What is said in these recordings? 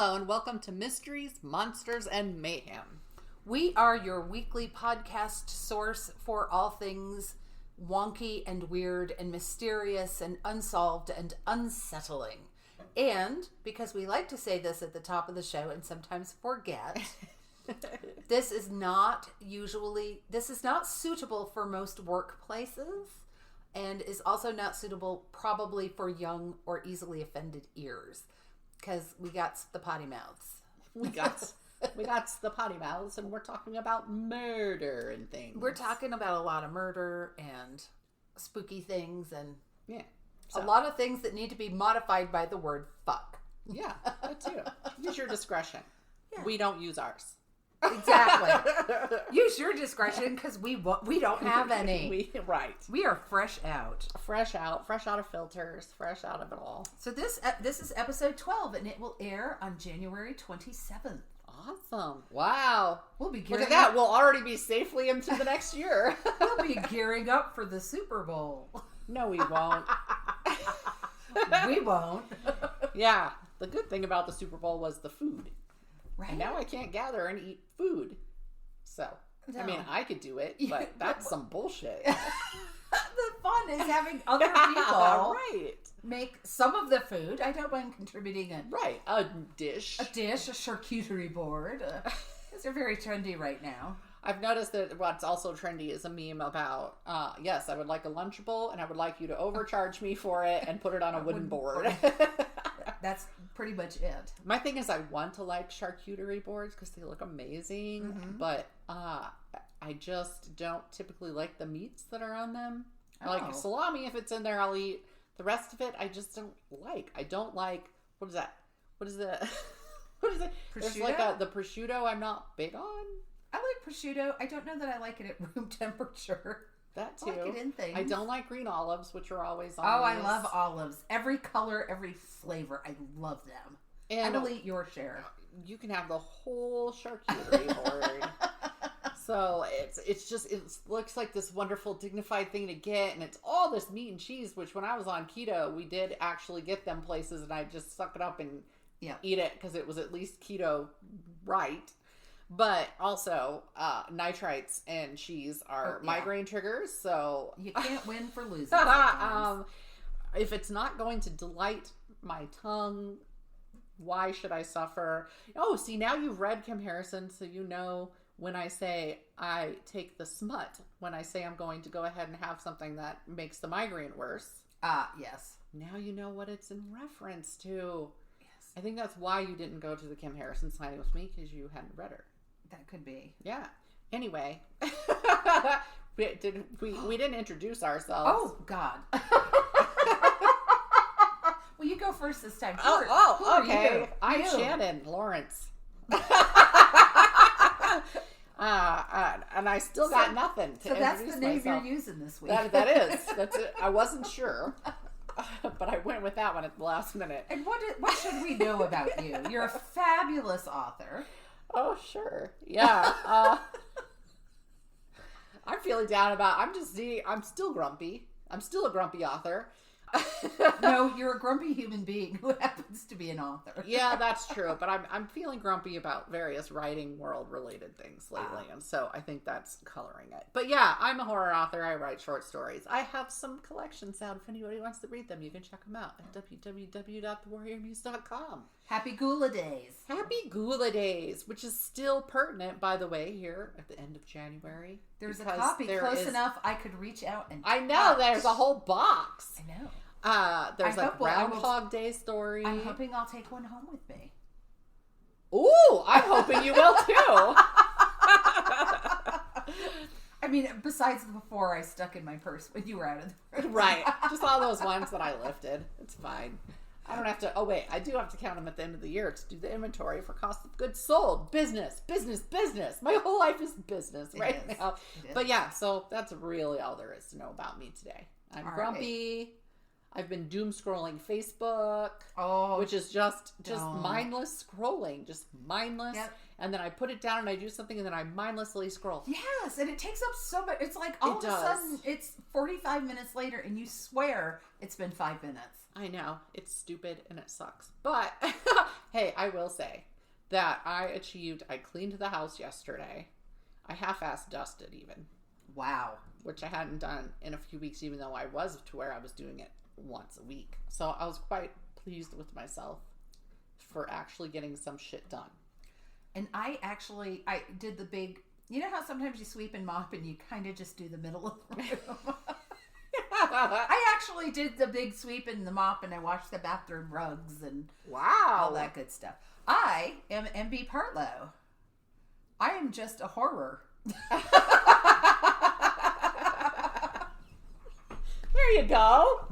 Hello and welcome to Mysteries, Monsters, and Mayhem. We are your weekly podcast source for all things wonky and weird and mysterious and unsolved and unsettling. And because we like to say this at the top of the show and sometimes forget, this is not suitable for most workplaces and is also not suitable probably for young or easily offended ears. Because we got the potty mouths. We got the potty mouths, and we're talking about murder and things. We're talking about a lot of murder and spooky things and a lot of things that need to be modified by the word fuck. Yeah, that too. Use your discretion. Yeah. We don't use ours. Exactly. Use your discretion because we don't have any. Right. We are fresh out of filters, fresh out of it all. So this is episode 12, and it will air on January 27th. Awesome! Wow. We'll be gearing Look at that. We'll already be safely into the next year. We'll be gearing up for the Super Bowl. No, we won't. We won't. Yeah. The good thing about the Super Bowl was the food. Right. And now I can't gather and eat food. So, no. I mean, I could do it, but that's some bullshit. The fun is having other people make some of the food. I don't mind contributing a dish, a charcuterie board. These are very trendy right now. I've noticed that what's also trendy is a meme about, yes, I would like a Lunchable, and I would like you to overcharge me for it and put it on a wooden board. That's pretty much it. My thing is I want to like charcuterie boards because they look amazing, but I just don't typically like the meats that are on them. I like salami. If it's in there, I'll eat. The rest of it, I just don't like. I don't like, what is that? What is it? Prosciutto? There's like the prosciutto I'm not big on. I like prosciutto. I don't know that I like it at room temperature. That too. I like it in things. I don't like green olives, which are always on I love olives. Every color, every flavor. I love them. And I will eat your share. You can have the whole charcuterie board. So it looks like this wonderful dignified thing to get, and it's all this meat and cheese, which when I was on keto, we did actually get them places, and I just suck it up and eat it because it was at least keto right. But also, nitrites and cheese are migraine triggers, so you can't win for losing sometimes. If it's not going to delight my tongue, why should I suffer? Oh, see, now you've read Kim Harrison, so you know when I say I take the smut, when I say I'm going to go ahead and have something that makes the migraine worse. Yes. Now you know what it's in reference to. Yes. I think that's why you didn't go to the Kim Harrison signing with me, because you hadn't read her. That could be. Yeah. Anyway, we didn't introduce ourselves. Oh God. Well, you go first this time. Who okay. I'm Shannon Lawrence. And I still got nothing to introduce that's the name myself. You're using this week. That is. That's it. I wasn't sure. But I went with that one at the last minute. And what should we know about you? You're a fabulous author. Oh, sure. Yeah. I'm feeling down I'm still grumpy. I'm still a grumpy author. No, you're a grumpy human being who happens to be an author. Yeah, that's true. But I'm feeling grumpy about various writing world related things lately. And so I think that's coloring it. But yeah, I'm a horror author. I write short stories. I have some collections out. If anybody wants to read them, you can check them out at www.thewarriormuse.com. Happy Gula Days. Happy Gula Days, which is still pertinent, by the way, here at the end of January. There's a copy close enough I could reach out and I know, there's a whole box. I know. There's a Groundhog Day story. I'm hoping I'll take one home with me. Ooh, I'm hoping you will too. I mean, besides the 4 I stuck in my purse when you were out of the room. Right. Just all those ones that I lifted. It's fine. I don't have to. Oh, wait. I do have to count them at the end of the year to do the inventory for cost of goods sold. Business. My whole life is business right now. But yeah, so that's really all there is to know about me today. I'm grumpy. I've been doom scrolling Facebook, Oh, which is just don't. mindless scrolling, just mindless. Yep. And then I put it down and I do something and then I mindlessly scroll. Yes, and it takes up so much. It's like all of a sudden it's 45 minutes later and you swear it's been 5 minutes. I know. It's stupid and it sucks. But, hey, I will say that I cleaned the house yesterday. I half-assed dusted even. Wow. Which I hadn't done in a few weeks, even though I was to where I was doing it once a week. So I was quite pleased with myself for actually getting some shit done. And I did the big, you know how sometimes you sweep and mop and you kind of just do the middle of the room? I actually did the big sweep and the mop and I washed the bathroom rugs and all that good stuff. I am MB Partlow. I am just a horror. There you go.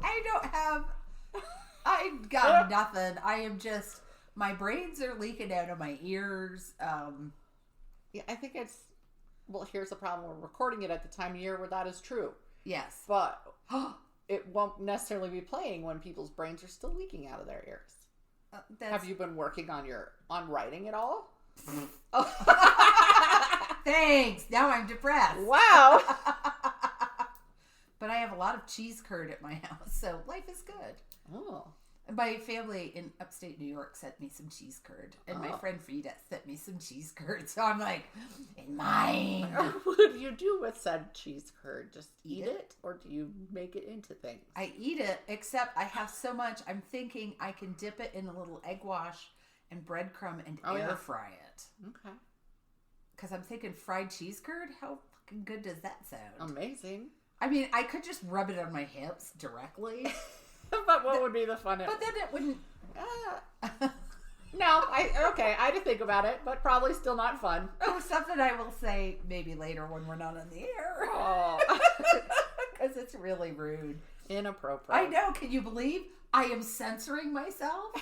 I got nothing. I am just, my brains are leaking out of my ears. Yeah, I think here's the problem. We're recording it at the time of year where that is true. Yes. But it won't necessarily be playing when people's brains are still leaking out of their ears. Have you been working on writing at all? Thanks. Now I'm depressed. Wow. But I have a lot of cheese curd at my house, so life is good. Oh. My family in upstate New York sent me some cheese curd, and my friend Frida sent me some cheese curd. So I'm like, in mine. What do you do with said cheese curd? Just eat it, or do you make it into things? I eat it, except I have so much. I'm thinking I can dip it in a little egg wash and breadcrumb and air fry it. Okay. Because I'm thinking fried cheese curd. How fucking good does that sound? Amazing. I mean, I could just rub it on my hips directly. But what would be the fun of it? But then it wouldn't. No, I had to think about it, but probably still not fun. Oh, something I will say maybe later when we're not on the air. Oh. Because it's really rude. Inappropriate. I know. Can you believe I am censoring myself?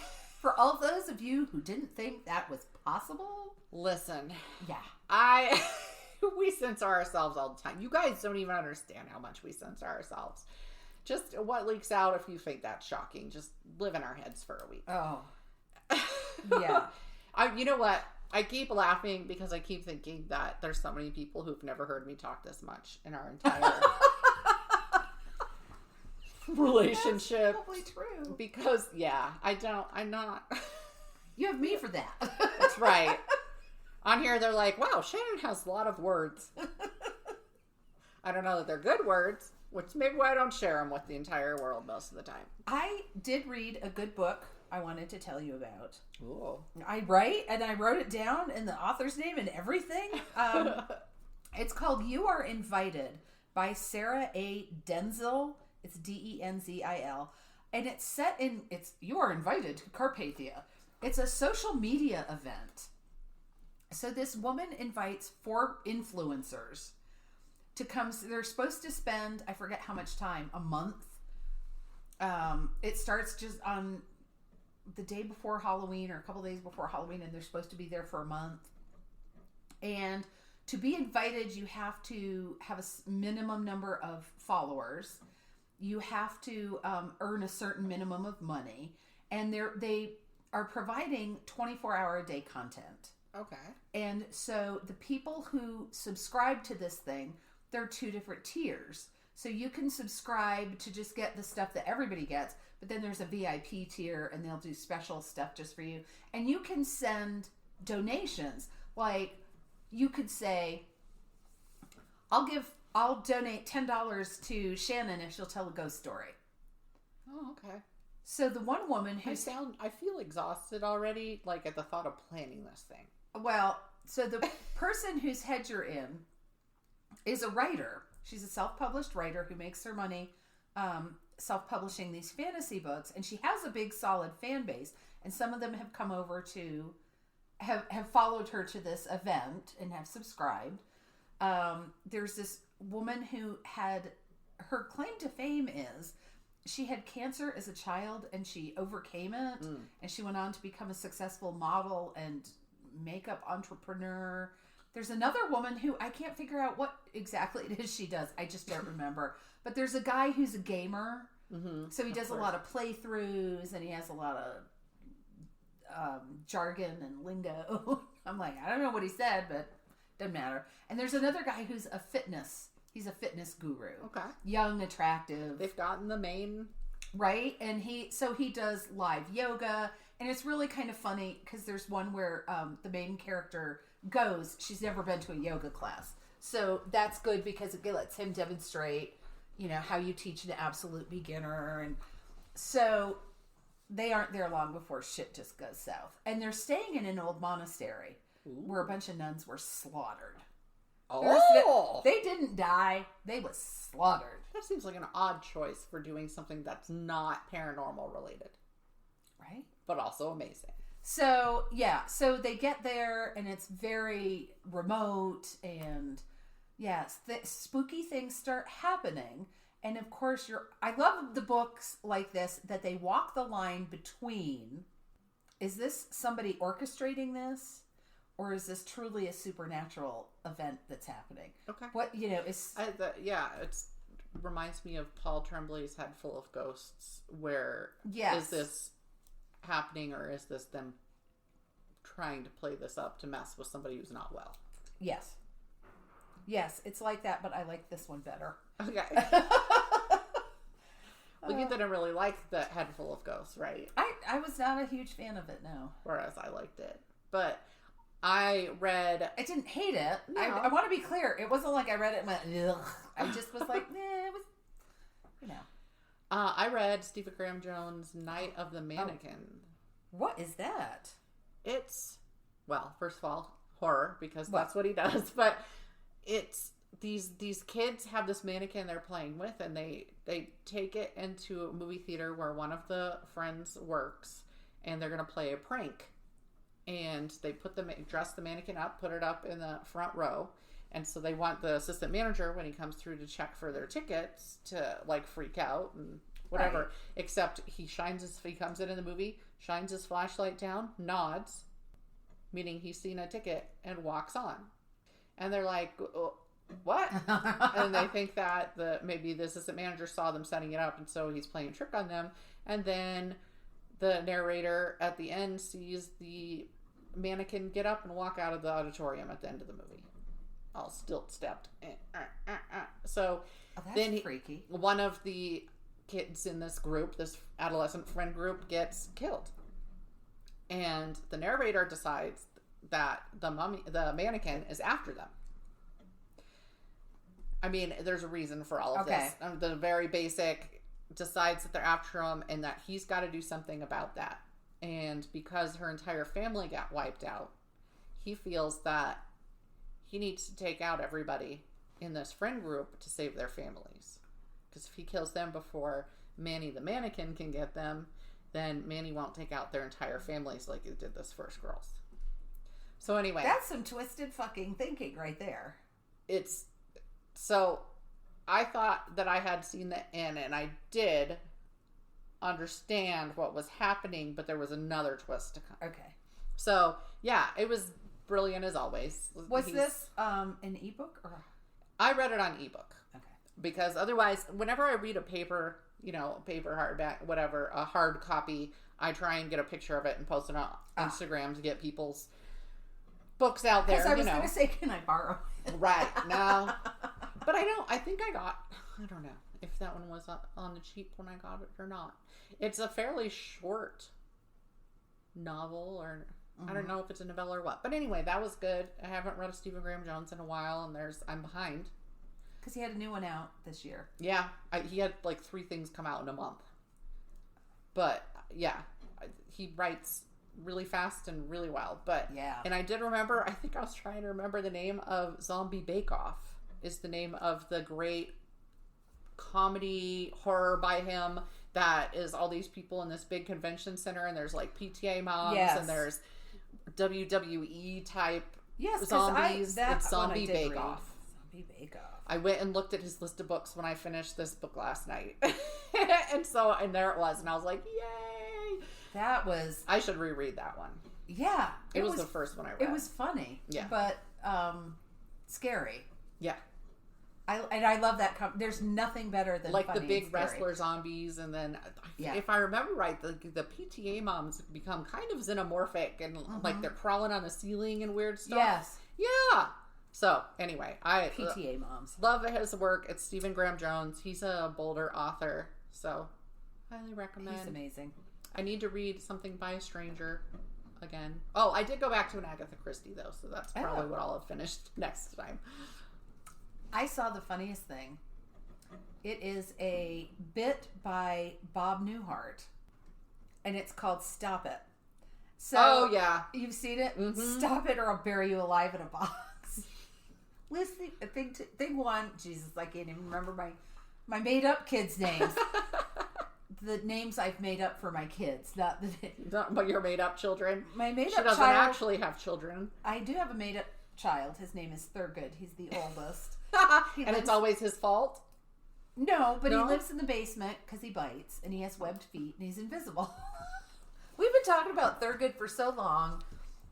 For all those of you who didn't think that was possible. Listen. Yeah. We censor ourselves all the time. You guys don't even understand how much we censor ourselves. Just what leaks out, if you think that's shocking, just live in our heads for a week. Oh. Yeah. You know what? I keep laughing because I keep thinking that there's so many people who've never heard me talk this much in our entire relationship. That's probably true. Because, I'm not. You have me for that. That's right. On here, they're like, wow, Shannon has a lot of words. I don't know that they're good words, which maybe why I don't share them with the entire world most of the time. I did read a good book I wanted to tell you about. Ooh. I wrote it down in the author's name and everything. It's called You Are Invited by Sarah A. Denzil. It's Denzil. And it's set in, You Are Invited to Carpathia. It's a social media event. So this woman invites 4 influencers to come. They're supposed to spend, I forget how much time, a month. It starts just on the day before Halloween or a couple days before Halloween, and they're supposed to be there for a month. And to be invited, you have to have a minimum number of followers. You have to earn a certain minimum of money. And they are providing 24-hour-a-day content. Okay. And so the people who subscribe to this thing, there are 2 different tiers. So you can subscribe to just get the stuff that everybody gets, but then there's a VIP tier and they'll do special stuff just for you. And you can send donations. Like you could say, I'll donate $10 to Shannon if she'll tell a ghost story. Oh, okay. So the one woman who I feel exhausted already, like at the thought of planning this thing. Well, so the person whose head you're in is a writer. She's a self-published writer who makes her money self-publishing these fantasy books. And she has a big, solid fan base. And some of them have come over to, have followed her to this event and have subscribed. There's this woman who her claim to fame is she had cancer as a child and she overcame it. And she went on to become a successful model and makeup entrepreneur. There's another woman who I can't figure out what exactly it is she does. I just don't remember. But there's a guy who's a gamer So he does a lot of playthroughs, and he has a lot of jargon and lingo. I'm like, I don't know what he said, but doesn't matter. And there's another guy who's he's a fitness guru. Okay. Young, attractive. They've gotten the main... Right? And he does live yoga, and it's really kind of funny because there's one where the main character she's never been to a yoga class. So that's good because it lets him demonstrate, how you teach an absolute beginner. And so they aren't there long before shit just goes south. And they're staying in an old monastery where a bunch of nuns were slaughtered. Oh! They didn't die. They was slaughtered. That seems like an odd choice for doing something that's not paranormal related. Right? But also amazing. So, yeah. So they get there, and it's very remote, and yes, the spooky things start happening. And of course, I love the books like this, that they walk the line between, is this somebody orchestrating this? Or is this truly a supernatural event that's happening? Okay. What, is... it reminds me of Paul Tremblay's Head Full of Ghosts, where is this happening, or is this them trying to play this up to mess with somebody who's not well? Yes. Yes, it's like that, but I like this one better. Okay. Well, you didn't really like the Head Full of Ghosts, right? I was not a huge fan of it, no. Whereas I liked it. But... I didn't hate it. No. I want to be clear. It wasn't like I read it and went, ugh. I just was like, it was, I read Stephen Graham Jones' Night of the Mannequin. What is that? It's, well, first of all, horror, because that's what he does. But it's, these kids have this mannequin they're playing with, and they take it into a movie theater where one of the friends works, and they're going to play a prank. And they dress the mannequin up, put it up in the front row. And so they want the assistant manager, when he comes through to check for their tickets, to freak out and whatever. Right. Except he comes in the movie, shines his flashlight down, nods, meaning he's seen a ticket, and walks on. And they're like, what? And they think that maybe the assistant manager saw them setting it up, and so he's playing a trick on them. And then the narrator at the end sees the mannequin get up and walk out of the auditorium at the end of the movie, all stilt-stepped. So that's freaky. One of the kids in this group, this adolescent friend group, gets killed, and the narrator decides that the mannequin is after them. I mean, there's a reason for all of this. The very basic, decides that they're after him and that he's got to do something about that. And because her entire family got wiped out, he feels that he needs to take out everybody in this friend group to save their families. Because if he kills them before Manny the mannequin can get them, then Manny won't take out their entire families like he did this first girl's. So anyway. That's some twisted fucking thinking right there. So I thought that I had seen the end, and I did understand what was happening, but there was another twist to come. Okay. So, yeah, it was brilliant as always. Was this an ebook? Or? I read it on ebook. Okay. Because otherwise, whenever I read a paper hardback, whatever, a hard copy, I try and get a picture of it and post it on Instagram to get people's books out there. Because I was going to say, can I borrow it? Right. No. But I don't know if that one was on the cheap when I got it or not. It's a fairly short novel, or I don't know if it's a novella or what. But anyway, that was good. I haven't read a Stephen Graham Jones in a while, and I'm behind. Because he had a new one out this year. Yeah. He had 3 things come out in a month. But, yeah, he writes really fast and really well. But, yeah. And I did remember, I think I was trying to remember the name of Zombie Bake Off is the name of the great comedy horror by him that is all these people in this big convention center, and there's PTA moms, and there's WWE type zombies. It's Zombie Bake Off. Zombie Bake Off. I went and looked at his list of books when I finished this book last night. and there it was, and I was like, yay! I should reread that one. Yeah. It was the first one I read. It was funny. Yeah. But scary. Yeah. I love that. There's nothing better than like funny the big and scary. wrestler zombies, and then if I remember right, the PTA moms become kind of xenomorphic and like they're crawling on the ceiling and weird stuff. Yes. Yeah. So anyway, I PTA moms love his work. It's Stephen Graham Jones. He's a Boulder author, so highly recommend. He's amazing. I need to read something by a stranger again. Oh, I did go back to an Agatha Christie though, so that's probably what I'll have finished next time. I saw the funniest thing. It is a bit by Bob Newhart, and it's called "Stop It." So, you've seen it. Mm-hmm. Stop it, or I'll bury you alive in a box. Listen, thing one. Jesus, I can't even remember my made up kids' names. The names I've made up for my kids, not but your made up children. My made up child. She doesn't actually have children. I do have a made up child. His name is Thurgood. He's the oldest. It's always his fault? No, but he lives in the basement because he bites and he has webbed feet and he's invisible. We've been talking about Thurgood for so long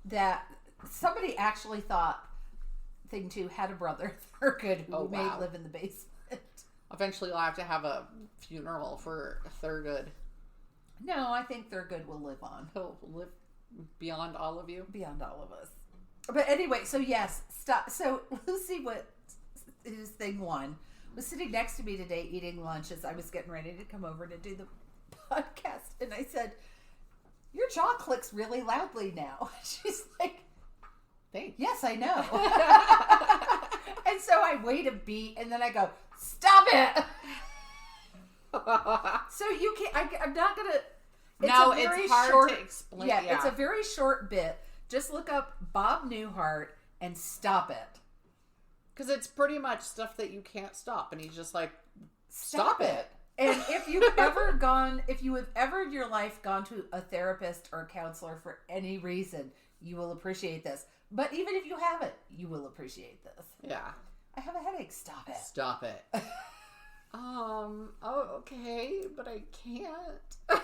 that somebody actually thought Thing 2 had a brother, Thurgood, who may live in the basement. Eventually you'll have to have a funeral for Thurgood. No, I think Thurgood will live on. He'll live beyond all of you? Beyond all of us. But anyway, so yes, stop. So Lucy, who's Thing 1, was sitting next to me today eating lunch as I was getting ready to come over to do the podcast. And I said, your jaw clicks really loudly now. She's like, thanks. Yes, I know. And so I wait a beat and then I go, stop it. So you can't, I'm not going to. It's hard to explain. Yeah, it's a very short bit. Just look up Bob Newhart and stop it. Because it's pretty much stuff that you can't stop. And he's just like, stop it. And if you have ever in your life gone to a therapist or a counselor for any reason, you will appreciate this. But even if you haven't, you will appreciate this. Yeah. I have a headache. Stop it. Stop it. Okay, but I can't.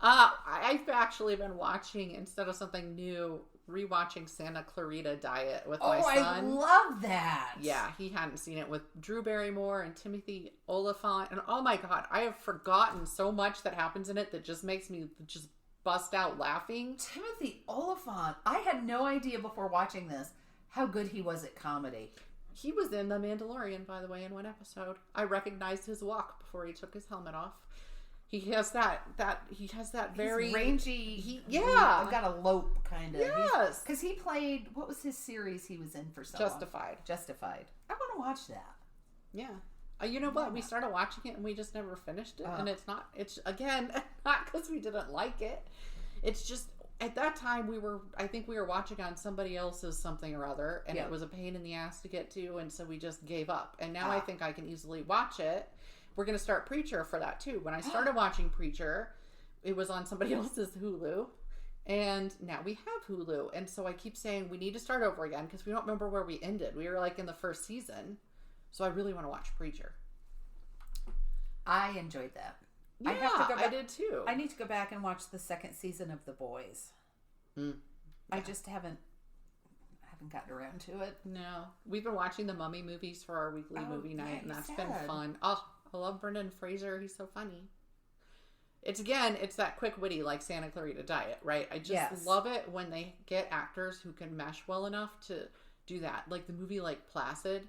I've actually been watching, instead of something new, rewatching Santa Clarita Diet with my son. I love that. Yeah, he hadn't seen it with Drew Barrymore and Timothy Olyphant. And oh my God, I have forgotten so much that happens in it that just makes me just bust out laughing. Timothy Olyphant. I had no idea before watching this how good he was at comedy. He was in The Mandalorian, by the way, in one episode. I recognized his walk before he took his helmet off. He has that very he's rangy. I've got a lope kind of. Yes, because he played. What was his series he was in for so Justified. long? Justified. I want to watch that. Yeah. You know what? We started watching it and we just never finished it. And it's again not because we didn't like it. It's just at that time I think we were watching on somebody else's something or other, and it was a pain in the ass to get to, and so we just gave up. And now I think I can easily watch it. We're going to start Preacher for that too. When I started watching Preacher, it was on somebody else's Hulu. And now we have Hulu. And so I keep saying we need to start over again because we don't remember where we ended. We were like in the first season. So I really want to watch Preacher. I enjoyed that. Yeah, I have to go back. I did too. I need to go back and watch the second season of The Boys. Yeah. I just haven't gotten around to it. No. We've been watching the Mummy movies for our weekly movie night, and that's been fun. Oh, I love Brendan Fraser. He's so funny. It's that quick witty like Santa Clarita Diet, right? I just love it when they get actors who can mesh well enough to do that. Like the movie like Placid.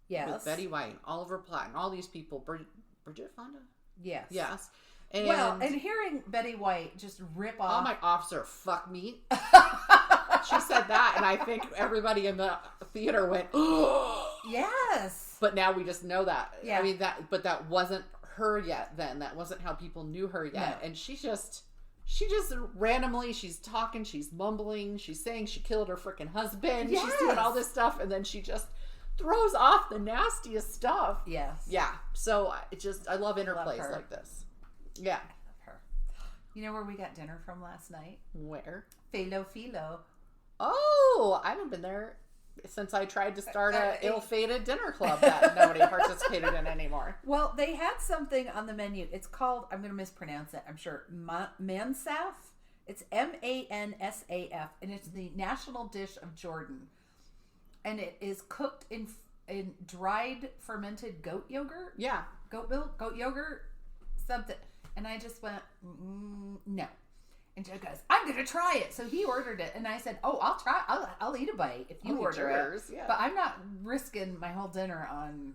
Yes. With Betty White and Oliver Platt and all these people. Bridget Fonda? Yes. Yes. And hearing Betty White just rip off. Oh, my officer, fuck me. She said that, and I think everybody in the theater went, oh. Yes. But now we just know that. Yeah. I mean, that wasn't her yet then. That wasn't how people knew her yet. No. And she just randomly, she's talking, she's mumbling, she's saying she killed her freaking husband. Yes. She's doing all this stuff, and then she just throws off the nastiest stuff. Yes. Yeah. So I love interplays like this. Yeah. I love her. You know where we got dinner from last night? Where? Philo. Oh, I haven't been there since I tried to start a ill-fated dinner club that nobody participated in anymore. Well, they had something on the menu. It's called, I'm going to mispronounce it, I'm sure, Mansaf. It's Mansaf, and it's the national dish of Jordan. And it is cooked in in dried fermented goat yogurt. Yeah. Goat milk, goat yogurt, something. And I just went, no. And Joe goes, I'm going to try it. So he ordered it. And I said, oh, I'll try. I'll eat a bite if you order it. Yeah. But I'm not risking my whole dinner on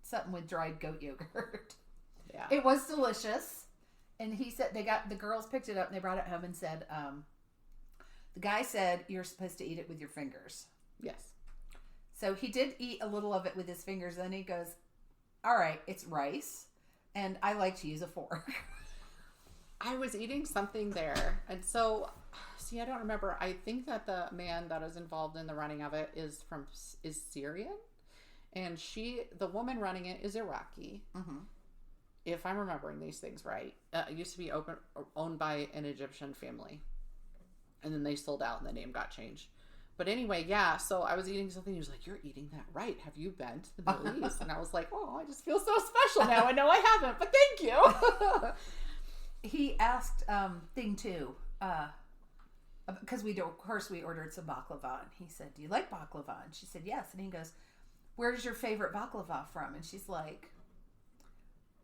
something with dried goat yogurt. Yeah. It was delicious. And he said the girls picked it up and they brought it home and said, the guy said you're supposed to eat it with your fingers. Yes. So he did eat a little of it with his fingers. Then he goes, all right, it's rice. And I like to use a fork. I was eating something there. And so, see, I don't remember. I think that the man that is involved in the running of it is Syrian. And the woman running it is Iraqi. Mm-hmm. If I'm remembering these things right. It used to be owned by an Egyptian family. And then they sold out and the name got changed. But anyway, yeah, so I was eating something. He was like, you're eating that right. Have you been to the Middle East? And I was like, oh, I just feel so special now. I know I haven't, but thank you. He asked thing two, because of course we ordered some baklava. And he said, do you like baklava? And she said, yes. And he goes, where's your favorite baklava from? And she's like,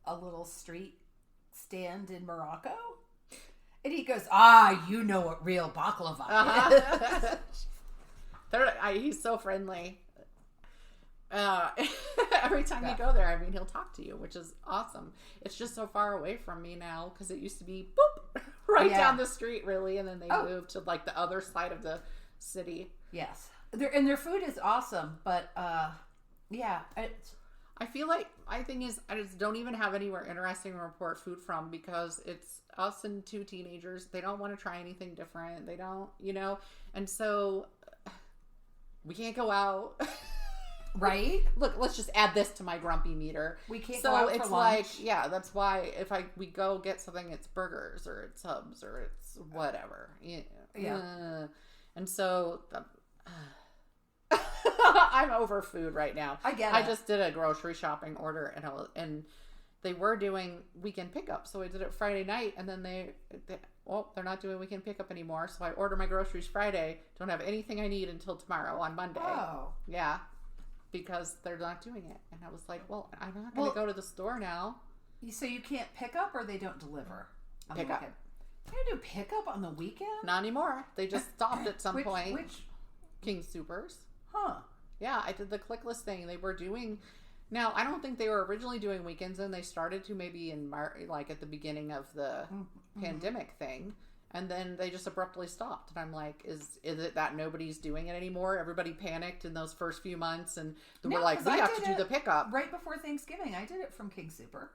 a little street stand in Morocco. And he goes, you know what real baklava is. He's so friendly. Every time you go there, I mean, he'll talk to you, which is awesome. It's just so far away from me now because it used to be boop down the street, really, and then they moved to like the other side of the city. Yes, their food is awesome, but yeah, I feel like my thing is I just don't even have anywhere interesting to report food from because it's us and two teenagers. They don't want to try anything different. They don't, and so we can't go out. Right? Look, let's just add this to my grumpy meter. We can't go out for lunch. So it's like, yeah, that's why if we go get something, it's burgers or it's Subs or it's whatever. Yeah. And so I'm over food right now. I get it. I just did a grocery shopping order and they were doing weekend pickup. So I did it Friday night and then they're not doing weekend pickup anymore. So I order my groceries Friday. Don't have anything I need until tomorrow on Monday. Oh. Yeah. Because they're not doing it. And I was like, well, I'm not going to go to the store now. So you can't pick up or they don't deliver on pick the weekend? Up. Can you do pick up on the weekend? Not anymore. They just stopped at some point. Which? King Supers. Huh. Yeah, I did the clickless thing. They were doing... Now, I don't think they were originally doing weekends, and they started to maybe in March, like at the beginning of the pandemic thing, and then they just abruptly stopped. And I'm like, is it that nobody's doing it anymore? Everybody panicked in those first few months, and we're like, we have to do the pickup. Right before Thanksgiving, I did it from King Super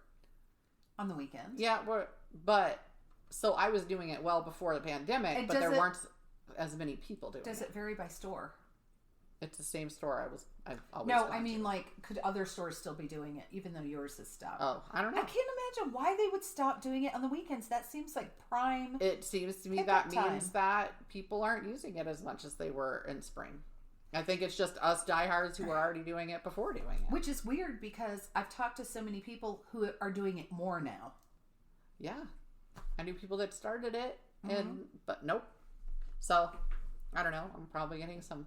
on the weekend. Yeah, so I was doing it well before the pandemic, but there weren't as many people doing it. Does it vary by store? It's the same store I've always No, gone I mean, to. like, could other stores still be doing it, even though yours has stopped? Oh, I don't know. I can't imagine why they would stop doing it on the weekends. That seems like prime. It seems to me that means that people aren't using it as much as they were in spring. I think it's just us diehards who were already doing it before doing it. Which is weird because I've talked to so many people who are doing it more now. Yeah. I knew people that started it, but nope. So, I don't know. I'm probably getting some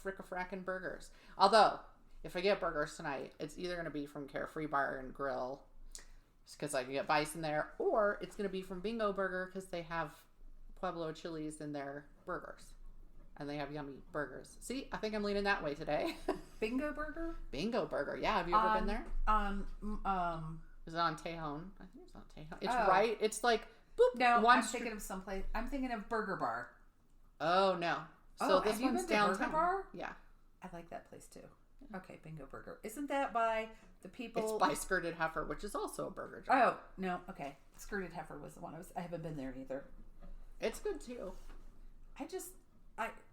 frick-a-frackin' burgers. Although, if I get burgers tonight, it's either going to be from Carefree Bar and Grill, because I can get bison there, or it's going to be from Bingo Burger, because they have Pueblo chilies in their burgers. And they have yummy burgers. See, I think I'm leaning that way today. Bingo Burger? Bingo Burger, yeah. Have you ever been there? Is it on Tejon? I think it's on Tejon. It's right. It's like, boop. No, I'm thinking of someplace. I'm thinking of Burger Bar. Oh, no. So this one's downtown. Burger Bar? Yeah. I like that place too. Okay, Bingo Burger. Isn't that by the people? It's by Skirted Heifer, which is also a burger joint. Oh, no. Okay. Skirted Heifer was the one I haven't been there either. It's good too.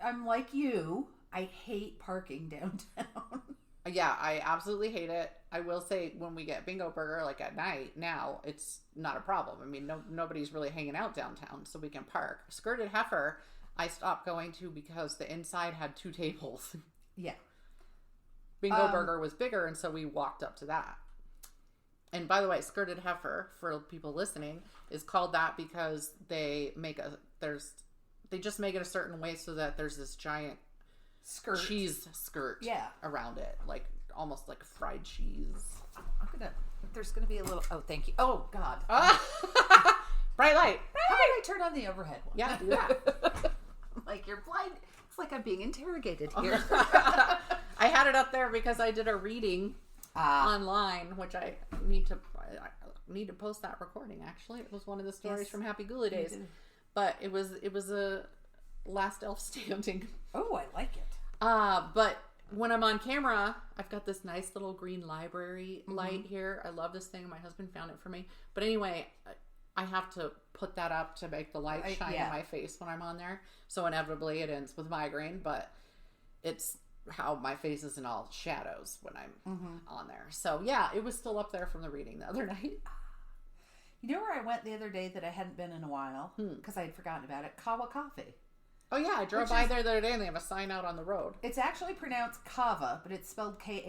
I'm like you. I hate parking downtown. Yeah, I absolutely hate it. I will say when we get Bingo Burger, like at night, now it's not a problem. I mean, nobody's really hanging out downtown, so we can park. Skirted Heifer, I stopped going to because the inside had 2 tables. Yeah. Bingo Burger was bigger, and so we walked up to that. And by the way, Skirted Heifer, for people listening, is called that because they just make it a certain way so that there's this giant cheese skirt around it. Like almost like fried cheese. There's gonna be a little. Oh, thank you. Oh God. Bright light. How about I turn on the overhead one? Yeah, do that. I'm like, you're blind. It's like I'm being interrogated here. I had it up there because I did a reading online, which I need to post that recording. Actually, it was one of the stories from Happy Ghoulie Days, but it was a last elf standing. Oh, I like it. But when I'm on camera, I've got this nice little green library light here. I love this thing. My husband found it for me. But anyway, I have to put that up to make the light shine in my face when I'm on there. So inevitably it ends with migraine, but it's how my face is in all shadows when I'm on there. So yeah, it was still up there from the reading the other night. You know where I went the other day that I hadn't been in a while? Because I had forgotten about it. Kawa Coffee. Oh yeah, I drove by there the other day and they have a sign out on the road. It's actually pronounced Kava, but it's spelled Kawa.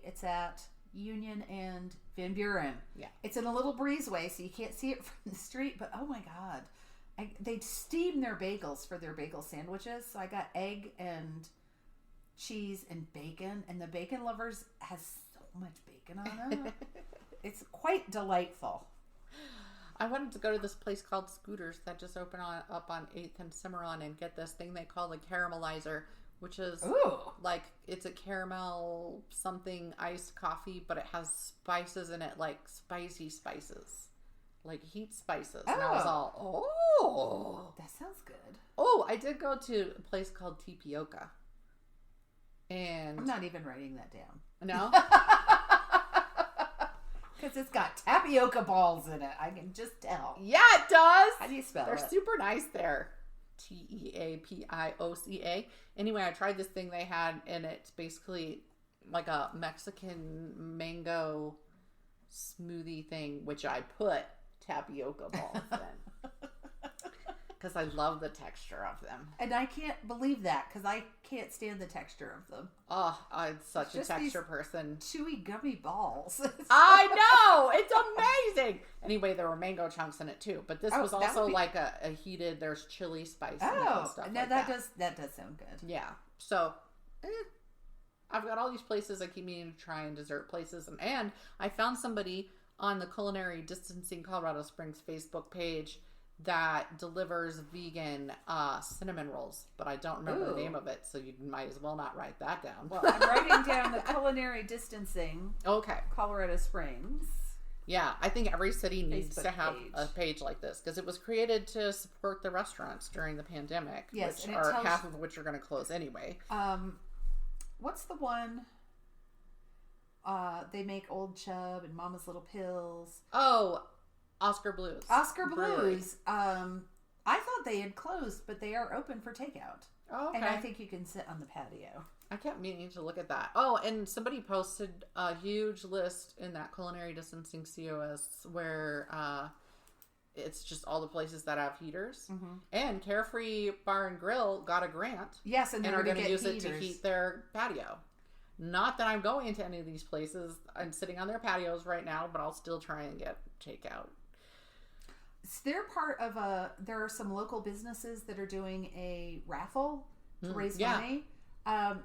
It's at Union and Van Buren. Yeah. It's in a little breezeway, so you can't see it from the street, but oh my God. They steam their bagels for their bagel sandwiches. So I got egg and cheese and bacon, and the bacon lovers has so much bacon on it. It's quite delightful. I wanted to go to this place called Scooters that just opened up on 8th and Cimarron and get this thing they call the caramelizer, which is like, it's a caramel something iced coffee, but it has spices in it, like spicy spices, like heat spices. And I was all, that sounds good. Oh, I did go to a place called Tapioca. And I'm not even writing that down. No? Because it's got tapioca balls in it. I can just tell. Yeah, it does. How do you spell They're it? super nice there. Teapioca. Anyway, I tried this thing they had, and it's basically like a Mexican mango smoothie thing, which I put tapioca balls in. Because I love the texture of them. And I can't believe that, because I can't stand the texture of them. Oh, I'm such a texture person. Chewy gummy balls. I know! It's amazing! Anyway, there were mango chunks in it too. But this was also like a heated, there's chili spice in it and stuff no, like that does sound good. Yeah. So, I've got all these places I keep meaning to try, and dessert places. And I found somebody on the Culinary Distancing Colorado Springs Facebook page that delivers vegan cinnamon rolls, but I don't remember the name of it, so you might as well not write that down. Well, I'm writing down the Culinary Distancing Colorado Springs. Yeah, I think every city needs to have a page like this, because it was created to support the restaurants during the pandemic, which are half of which are going to close anyway. What's the one? They make Old Chub and Mama's Little Pills. Oh, Oscar Blues. Oscar Blues. I thought they had closed, but they are open for takeout. Oh, okay. And I think you can sit on the patio. I kept meaning to look at that. Oh, and somebody posted a huge list in that Culinary Distancing COS where it's just all the places that have heaters. Mm-hmm. And Carefree Bar and Grill got a grant. Yes, and are going to use it to heat their patio. Not that I'm going to any of these places. I'm sitting on their patios right now, but I'll still try and get takeout. They're part of there are some local businesses that are doing a raffle to raise money.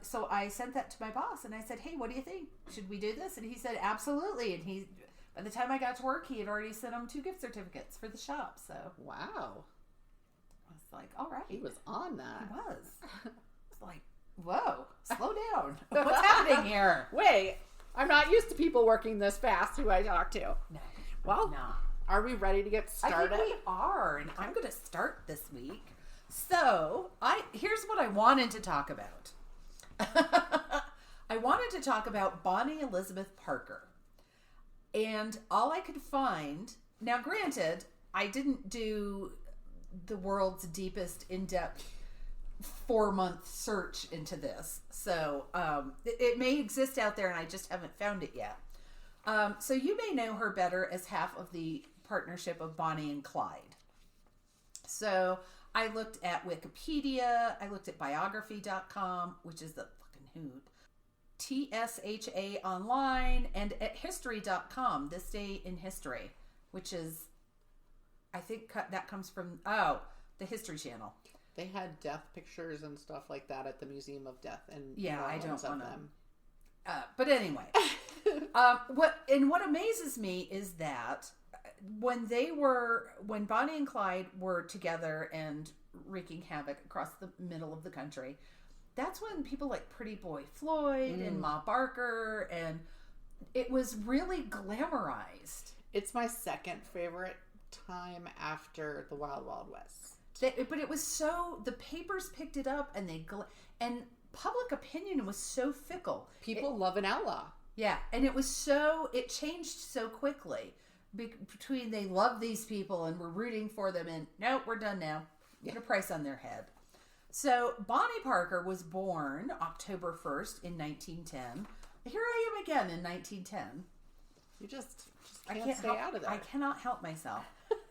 So I sent that to my boss and I said, hey, what do you think? Should we do this? And he said, absolutely. And by the time I got to work, he had already sent them 2 gift certificates for the shop. So wow. I was like, all right. He was on that. He was. It's like, whoa, slow down. What's happening here? Wait, I'm not used to people working this fast who I talk to. No. Well, no. Are we ready to get started? I think we are, and I'm going to start this week. So, here's what I wanted to talk about. I wanted to talk about Bonnie Elizabeth Parker. And all I could find, now granted, I didn't do the world's deepest, in-depth 4-month search into this. So, it may exist out there and I just haven't found it yet. So you may know her better as half of the partnership of Bonnie and Clyde. So I looked at Wikipedia, I looked at biography.com, which is the fucking hoot, TSHA online, and at history.com, This Day in History, which is, I think that comes from, the History Channel. They had death pictures and stuff like that at the Museum of Death. And yeah, I don't want to. But anyway, what amazes me is that when Bonnie and Clyde were together and wreaking havoc across the middle of the country, that's when people like Pretty Boy Floyd and Ma Barker, and it was really glamorized. It's my second favorite time after the Wild Wild West. But it was so, the papers picked it up, and and public opinion was so fickle. People love an outlaw. Yeah, and it changed so quickly. Between they love these people and we're rooting for them, and nope, we're done now. Get a price on their head. So Bonnie Parker was born October 1st in 1910. Here I am again in 1910. You just can't stay out of that. I cannot help myself.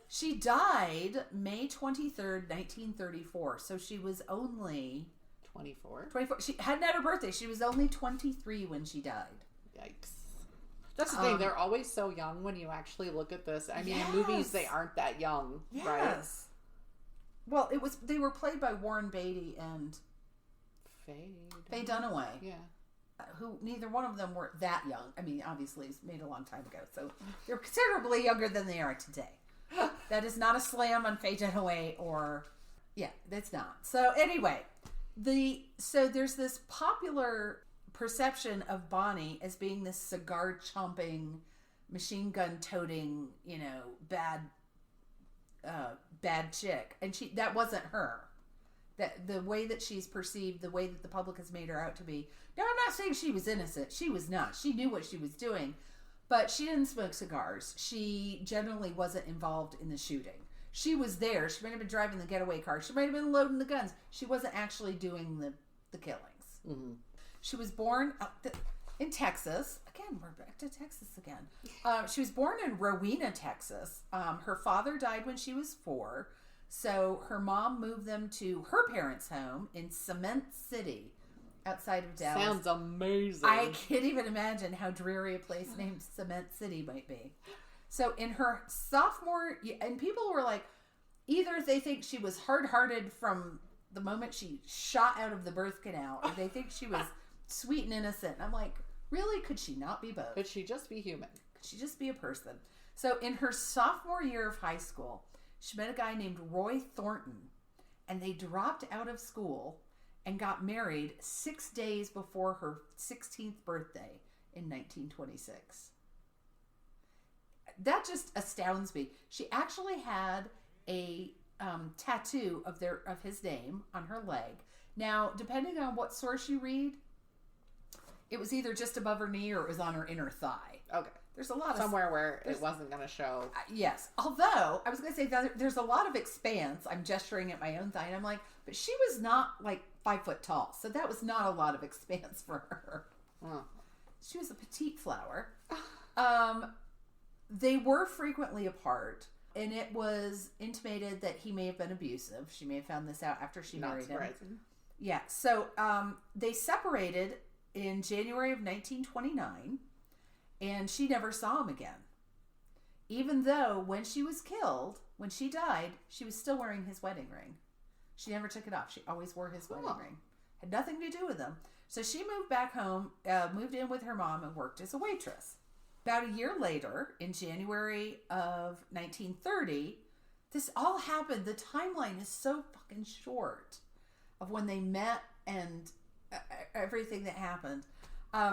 She died May 23rd, 1934. So she was only 24. She hadn't had her birthday. She was only 23 when she died. Yikes. That's the thing. They're always so young when you actually look at this. I mean, in movies, they aren't that young, right? Yes. Well, they were played by Warren Beatty and Faye Dunaway. Yeah. Who neither one of them were that young. I mean, obviously, it's made a long time ago, so they're considerably younger than they are today. That is not a slam on Faye Dunaway that's not. So anyway, there's this popular perception of Bonnie as being this cigar chomping, machine gun toting, bad chick, and that wasn't her. That the way that she's perceived, the way that the public has made her out to be. Now, I'm not saying she was innocent. She was not. She knew what she was doing, but she didn't smoke cigars. She generally wasn't involved in the shooting. She was there. She might have been driving the getaway car. She might have been loading the guns. She wasn't actually doing the killings. Mm-hmm. She was born in Texas. Again, we're back to Texas again. She was born in Rowena, Texas. Her father died when she was 4. So her mom moved them to her parents' home in Cement City, outside of Dallas. Sounds amazing. I can't even imagine how dreary a place named Cement City might be. So in her sophomore, and people were like, either they think she was hard-hearted from the moment she shot out of the birth canal, or they think she was sweet and innocent. And I'm like, really? Could she not be both? Could she just be human? Could she just be a person? So in her sophomore year of high school, she met a guy named Roy Thornton, and they dropped out of school and got married 6 days before her 16th birthday in 1926. That just astounds me. She actually had a tattoo of his name on her leg. Now, depending on what source you read, it was either just above her knee or it was on her inner thigh. Okay. There's a lot somewhere where it wasn't going to show. Yes. Although, I was going to say that there's a lot of expanse. I'm gesturing at my own thigh, and I'm like, but she was not like 5 foot tall, so that was not a lot of expanse for her. Oh. She was a petite flower. They were frequently apart, and it was intimated that he may have been abusive. She may have found this out after she married him. Yeah. So they separated in January of 1929. And she never saw him again. Even though when she was killed, when she died, she was still wearing his wedding ring. She never took it off. She always wore his wedding ring. Had nothing to do with him. So she moved back home, moved in with her mom, and worked as a waitress. About a year later, in January of 1930, this all happened. The timeline is so fucking short of when they met and everything that happened.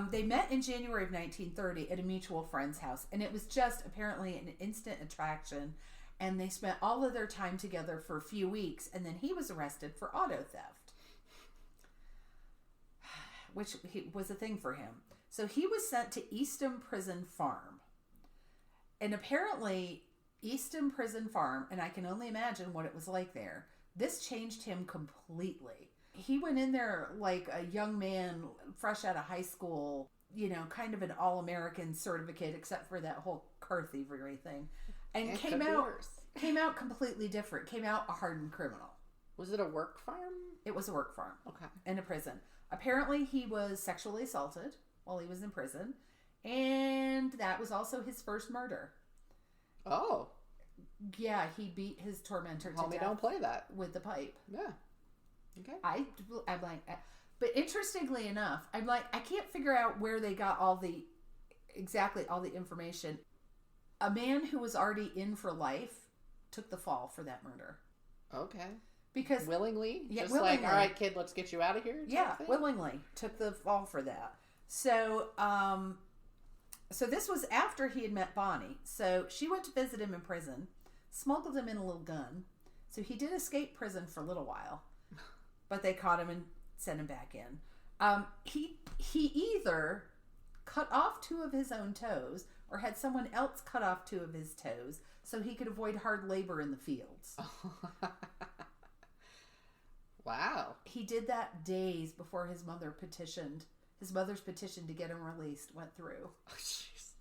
They met in January of 1930 at a mutual friend's house, and it was just apparently an instant attraction, and they spent all of their time together for a few weeks, and then he was arrested for auto theft, which was a thing for him. So he was sent to Eastham Prison Farm, and apparently Eastham Prison Farm, and I can only imagine what it was like there, this changed him completely. He went in there like a young man fresh out of high school, kind of an all-American certificate, except for that whole car thievery thing. And came out completely different. Came out a hardened criminal. Was it a work farm? It was a work farm. Okay. In a prison. Apparently he was sexually assaulted while he was in prison. And that was also his first murder. Oh. Yeah, he beat his tormentor to death. Homie, don't play that. With the pipe. Yeah. Okay. I'm like, But interestingly enough, I'm like, I can't figure out where they got exactly all the information. A man who was already in for life took the fall for that murder. Okay. Because willingly? Yeah, just willingly. like, all right, kid, let's get you out of here? Yeah, willingly took the fall for that. So, so this was after he had met Bonnie. So she went to visit him in prison, smuggled him in a little gun. So he did escape prison for a little while, but they caught him and sent him back in. He either cut off 2 of his own toes or had someone else cut off 2 of his toes so he could avoid hard labor in the fields. Wow. He did that days before his mother's petition to get him released went through. Oh, jeez.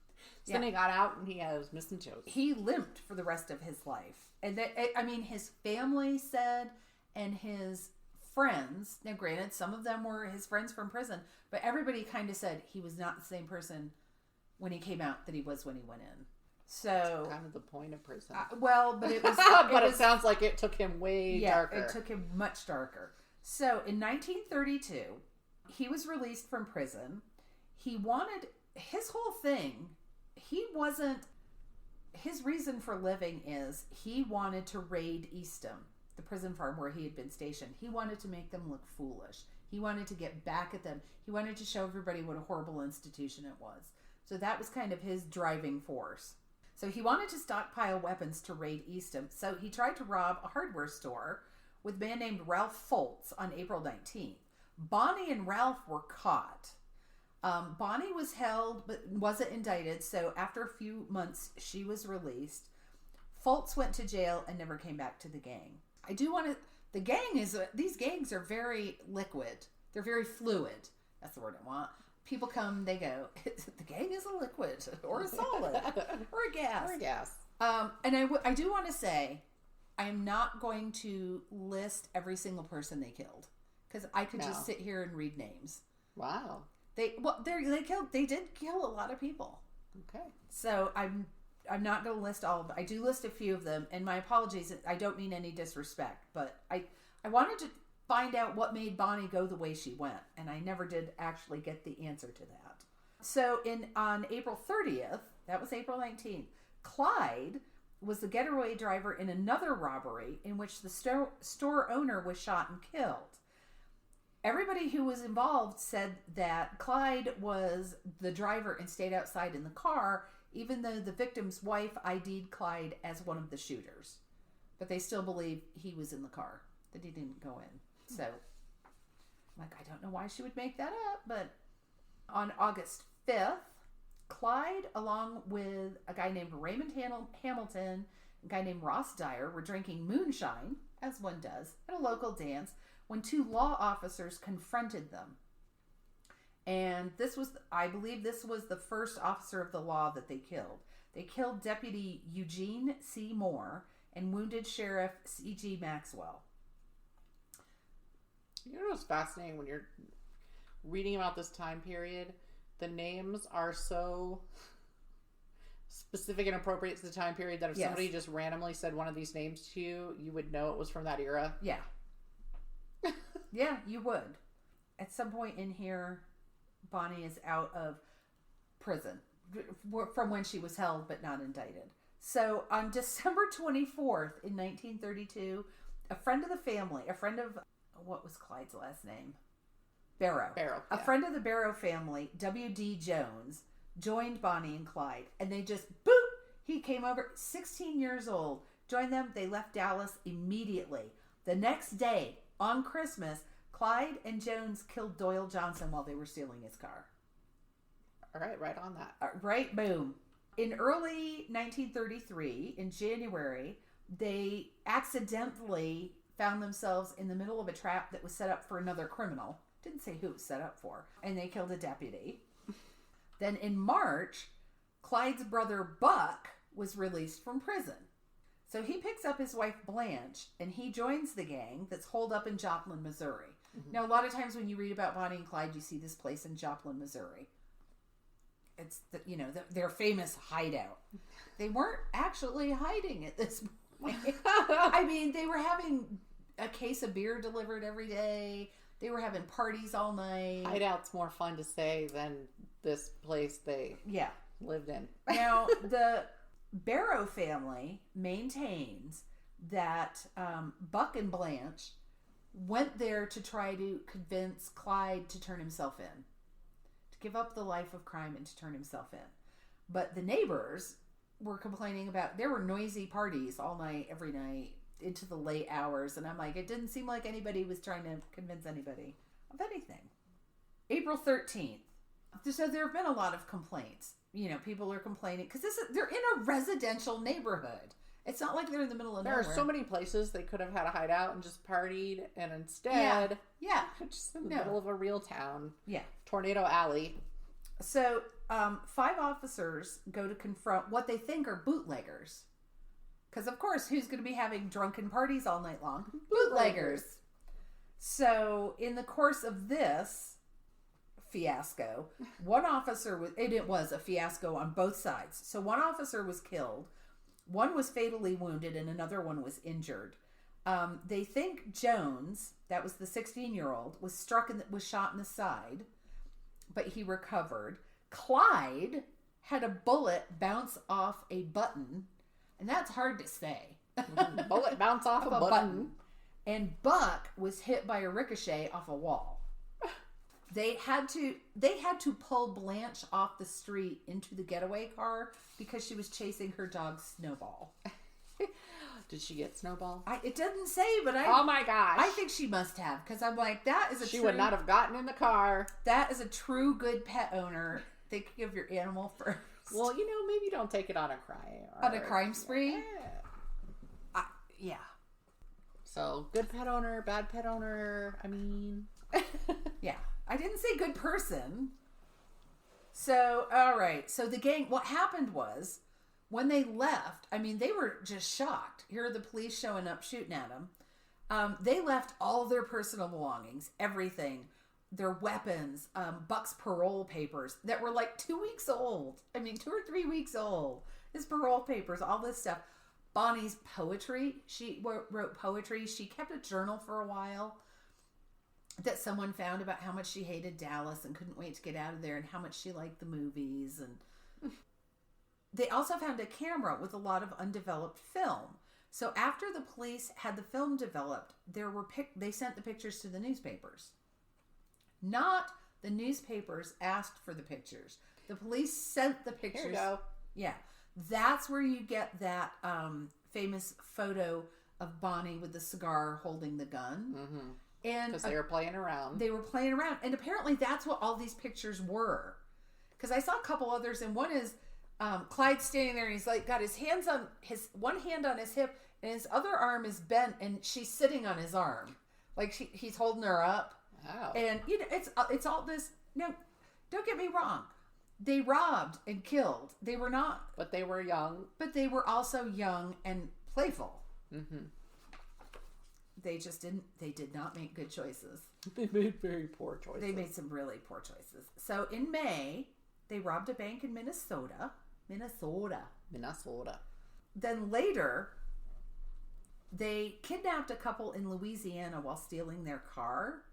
So then he got out and he has missing toes. He limped for the rest of his life. And his family said, and his friends, now granted, some of them were his friends from prison, but everybody kind of said he was not the same person when he came out that he was when he went in. So kind of the point of prison. But it was. It sounds like it took him way darker. It took him much darker. So in 1932, he was released from prison. He wanted his whole thing. His reason for living is he wanted to raid Eastham, the prison farm where he had been stationed. He wanted to make them look foolish. He wanted to get back at them. He wanted to show everybody what a horrible institution it was. So that was kind of his driving force. So he wanted to stockpile weapons to raid Eastham. So he tried to rob a hardware store with a man named Ralph Foltz on April 19th. Bonnie and Ralph were caught. Bonnie was held but wasn't indicted, so after a few months she was released. Foltz went to jail and never came back to the gang. These gangs are very liquid. They're very fluid. That's the word I want. People come, they go. The gang is a liquid or a solid or a gas. And I do want to say, I am not going to list every single person they killed because I could just sit here and read names. Wow. They did kill a lot of people. Okay. So I'm not going to list all of them. I do list a few of them, and my apologies. I don't mean any disrespect, but I wanted to find out what made Bonnie go the way she went, and I never did actually get the answer to that. So on April 30th, that was April 19th, Clyde was the getaway driver in another robbery in which the store owner was shot and killed. Everybody who was involved said that Clyde was the driver and stayed outside in the car, even though the victim's wife ID'd Clyde as one of the shooters. But they still believe he was in the car, that he didn't go in. So, I don't know why she would make that up, but on August 5th, Clyde, along with a guy named Raymond Hamilton, a guy named Ross Dyer, were drinking moonshine, as one does, at a local dance, when 2 law officers confronted them. And I believe this was the first officer of the law that they killed. They killed Deputy Eugene C. Moore and wounded Sheriff C.G. Maxwell. You know what's fascinating when you're reading about this time period? The names are so specific and appropriate to the time period that if somebody just randomly said one of these names to you, you would know it was from that era. Yeah. Yeah, you would. At some point in here, Bonnie is out of prison from when she was held but not indicted. So on December 24th in 1932, a friend of what was Clyde's last name? Barrow. A friend of the Barrow family, W.D. Jones, joined Bonnie and Clyde, and they just, boop, he came over, 16 years old, joined them. They left Dallas immediately. The next day, on Christmas, Clyde and Jones killed Doyle Johnson while they were stealing his car. All right, right on that. Right, boom. In early 1933, in January, they accidentally found themselves in the middle of a trap that was set up for another criminal. Didn't say who it was set up for. And they killed a deputy. Then in March, Clyde's brother Buck was released from prison. So he picks up his wife Blanche and he joins the gang that's holed up in Joplin, Missouri. Mm-hmm. Now, a lot of times when you read about Bonnie and Clyde, you see this place in Joplin, Missouri. It's their famous hideout. They weren't actually hiding at this point. I mean, they were having a case of beer delivered every day. They were having parties all night. Hideout's more fun to say than this place they lived in. Now, the Barrow family maintains that Buck and Blanche went there to try to convince Clyde to turn himself in, to give up the life of crime and to turn himself in. But the neighbors were complaining about, there were noisy parties all night, every night, into the late hours. And I'm like, it didn't seem like anybody was trying to convince anybody of anything. April 13th. So there have been a lot of complaints. You know, people are complaining because they're in a residential neighborhood. It's not like they're in the middle of nowhere. There are so many places they could have had a hideout and just partied, and instead, just in the middle of a real town. Yeah. Tornado Alley. So, 5 officers go to confront what they think are bootleggers. Because, of course, who's going to be having drunken parties all night long? Bootleggers. So, in the course of this fiasco, one officer was, and it was a fiasco on both sides. So, one officer was killed. One was fatally wounded and another one was injured. They think Jones, that was the 16-year-old, was shot in the side, but he recovered. Clyde had a bullet bounce off a button, and that's hard to say. Bullet bounce off a button. And Buck was hit by a ricochet off a wall. They had to pull Blanche off the street into the getaway car because she was chasing her dog Snowball. Did she get Snowball? It doesn't say, but oh my gosh, I think she must have, because I'm like, that is she would not have gotten in the car. That is a true good pet owner. Think of your animal first. Well, maybe don't take it on a crime spree. Yeah. So good pet owner, bad pet owner. I mean, yeah. I didn't say good person. So, all right. So the gang, what happened was, when they left, I mean, they were just shocked. Here are the police showing up, shooting at them. They left all their personal belongings, everything, their weapons, Buck's parole papers that were like 2 weeks old. I mean, 2 or 3 weeks old. His parole papers, all this stuff. Bonnie's poetry. She wrote poetry. She kept a journal for a while that someone found about how much she hated Dallas and couldn't wait to get out of there, and how much she liked the movies. And they also found a camera with a lot of undeveloped film. So after the police had the film developed, they sent the pictures to the newspapers. Not the newspapers asked for the pictures. The police sent the pictures. Here you go. Yeah. That's where you get that famous photo of Bonnie with the cigar holding the gun. Mm-hmm. And because they were playing around. They were playing around. And apparently that's what all these pictures were. Because I saw a couple others, and one is Clyde standing there, and he's like got one hand on his hip, and his other arm is bent, and she's sitting on his arm. Like he's holding her up. Wow. And it's all this. No, don't get me wrong. They robbed and killed. They were not. But they were young. But they were also young and playful. Mm-hmm. They did not make good choices. They made very poor choices. They made some really poor choices. So in May, they robbed a bank in Minnesota. Then later, they kidnapped a couple in Louisiana while stealing their car,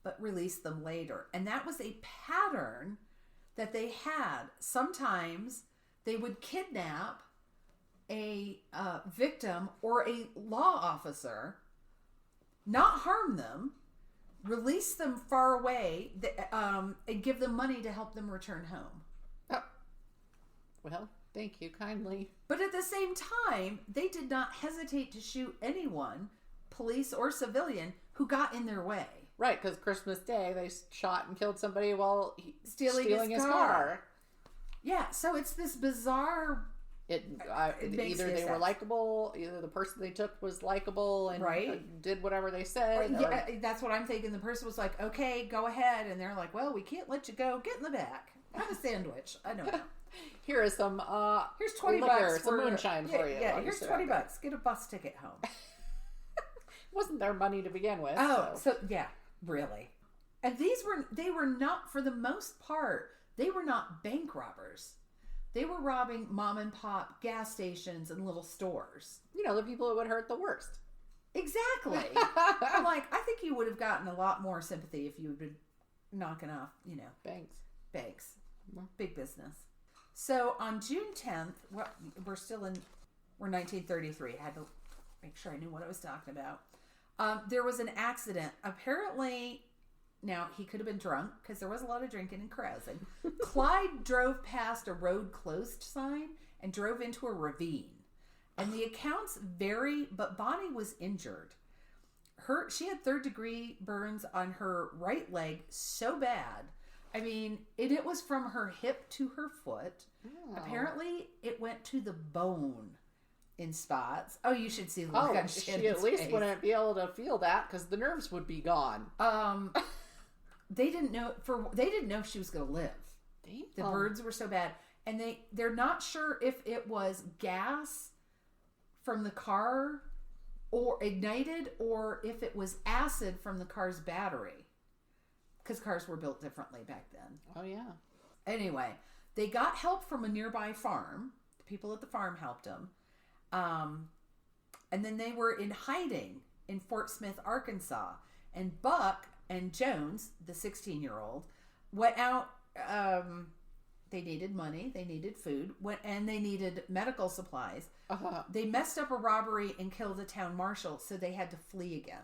but released them later. And that was a pattern that they had. Sometimes they would kidnap a victim or a law officer, not harm them, release them far away, and give them money to help them return home. Oh. Well, thank you kindly. But at the same time, they did not hesitate to shoot anyone, police or civilian, who got in their way. Right, because Christmas Day, they shot and killed somebody while stealing his car. Yeah, so it's this bizarre... Either they were likable, either the person they took was likable and did whatever they said. Yeah, that's what I'm thinking. The person was like, okay, go ahead. And they're like, well, we can't let you go. Get in the back. Have a sandwich. I don't know. Here is some here's $20 liquor, some moonshine for you. Yeah, here's $20. Get a bus ticket home. Wasn't their money to begin with. Oh, so yeah, really. And they were not, for the most part, they were not bank robbers. They were robbing mom and pop gas stations and little stores. The people it would hurt the worst. Exactly. I'm like, I think you would have gotten a lot more sympathy if you had been knocking off, Banks. Big business. So on June 10th, we're 1933. I had to make sure I knew what I was talking about. There was an accident. Apparently, now he could have been drunk because there was a lot of drinking and carousing. Clyde drove past a road closed sign and drove into a ravine. And the accounts vary, but Bonnie was injured. She had 3rd-degree burns on her right leg so bad. I mean, it was from her hip to her foot. Oh. Apparently, it went to the bone in spots. Oh, you should see the look on Shannon's she at least face. Wouldn't be able to feel that because the nerves would be gone. They didn't know if she was going to live. Damn. The burns were so bad, and they're not sure if it was gas from the car or ignited or if it was acid from the car's battery, because cars were built differently back then. Oh yeah. Anyway, they got help from a nearby farm. The people at the farm helped them, and then they were in hiding in Fort Smith, Arkansas. And Buck and Jones, the 16-year-old, went out. They needed money, they needed food, and they needed medical supplies. Uh-huh. They messed up a robbery and killed a town marshal, so they had to flee again.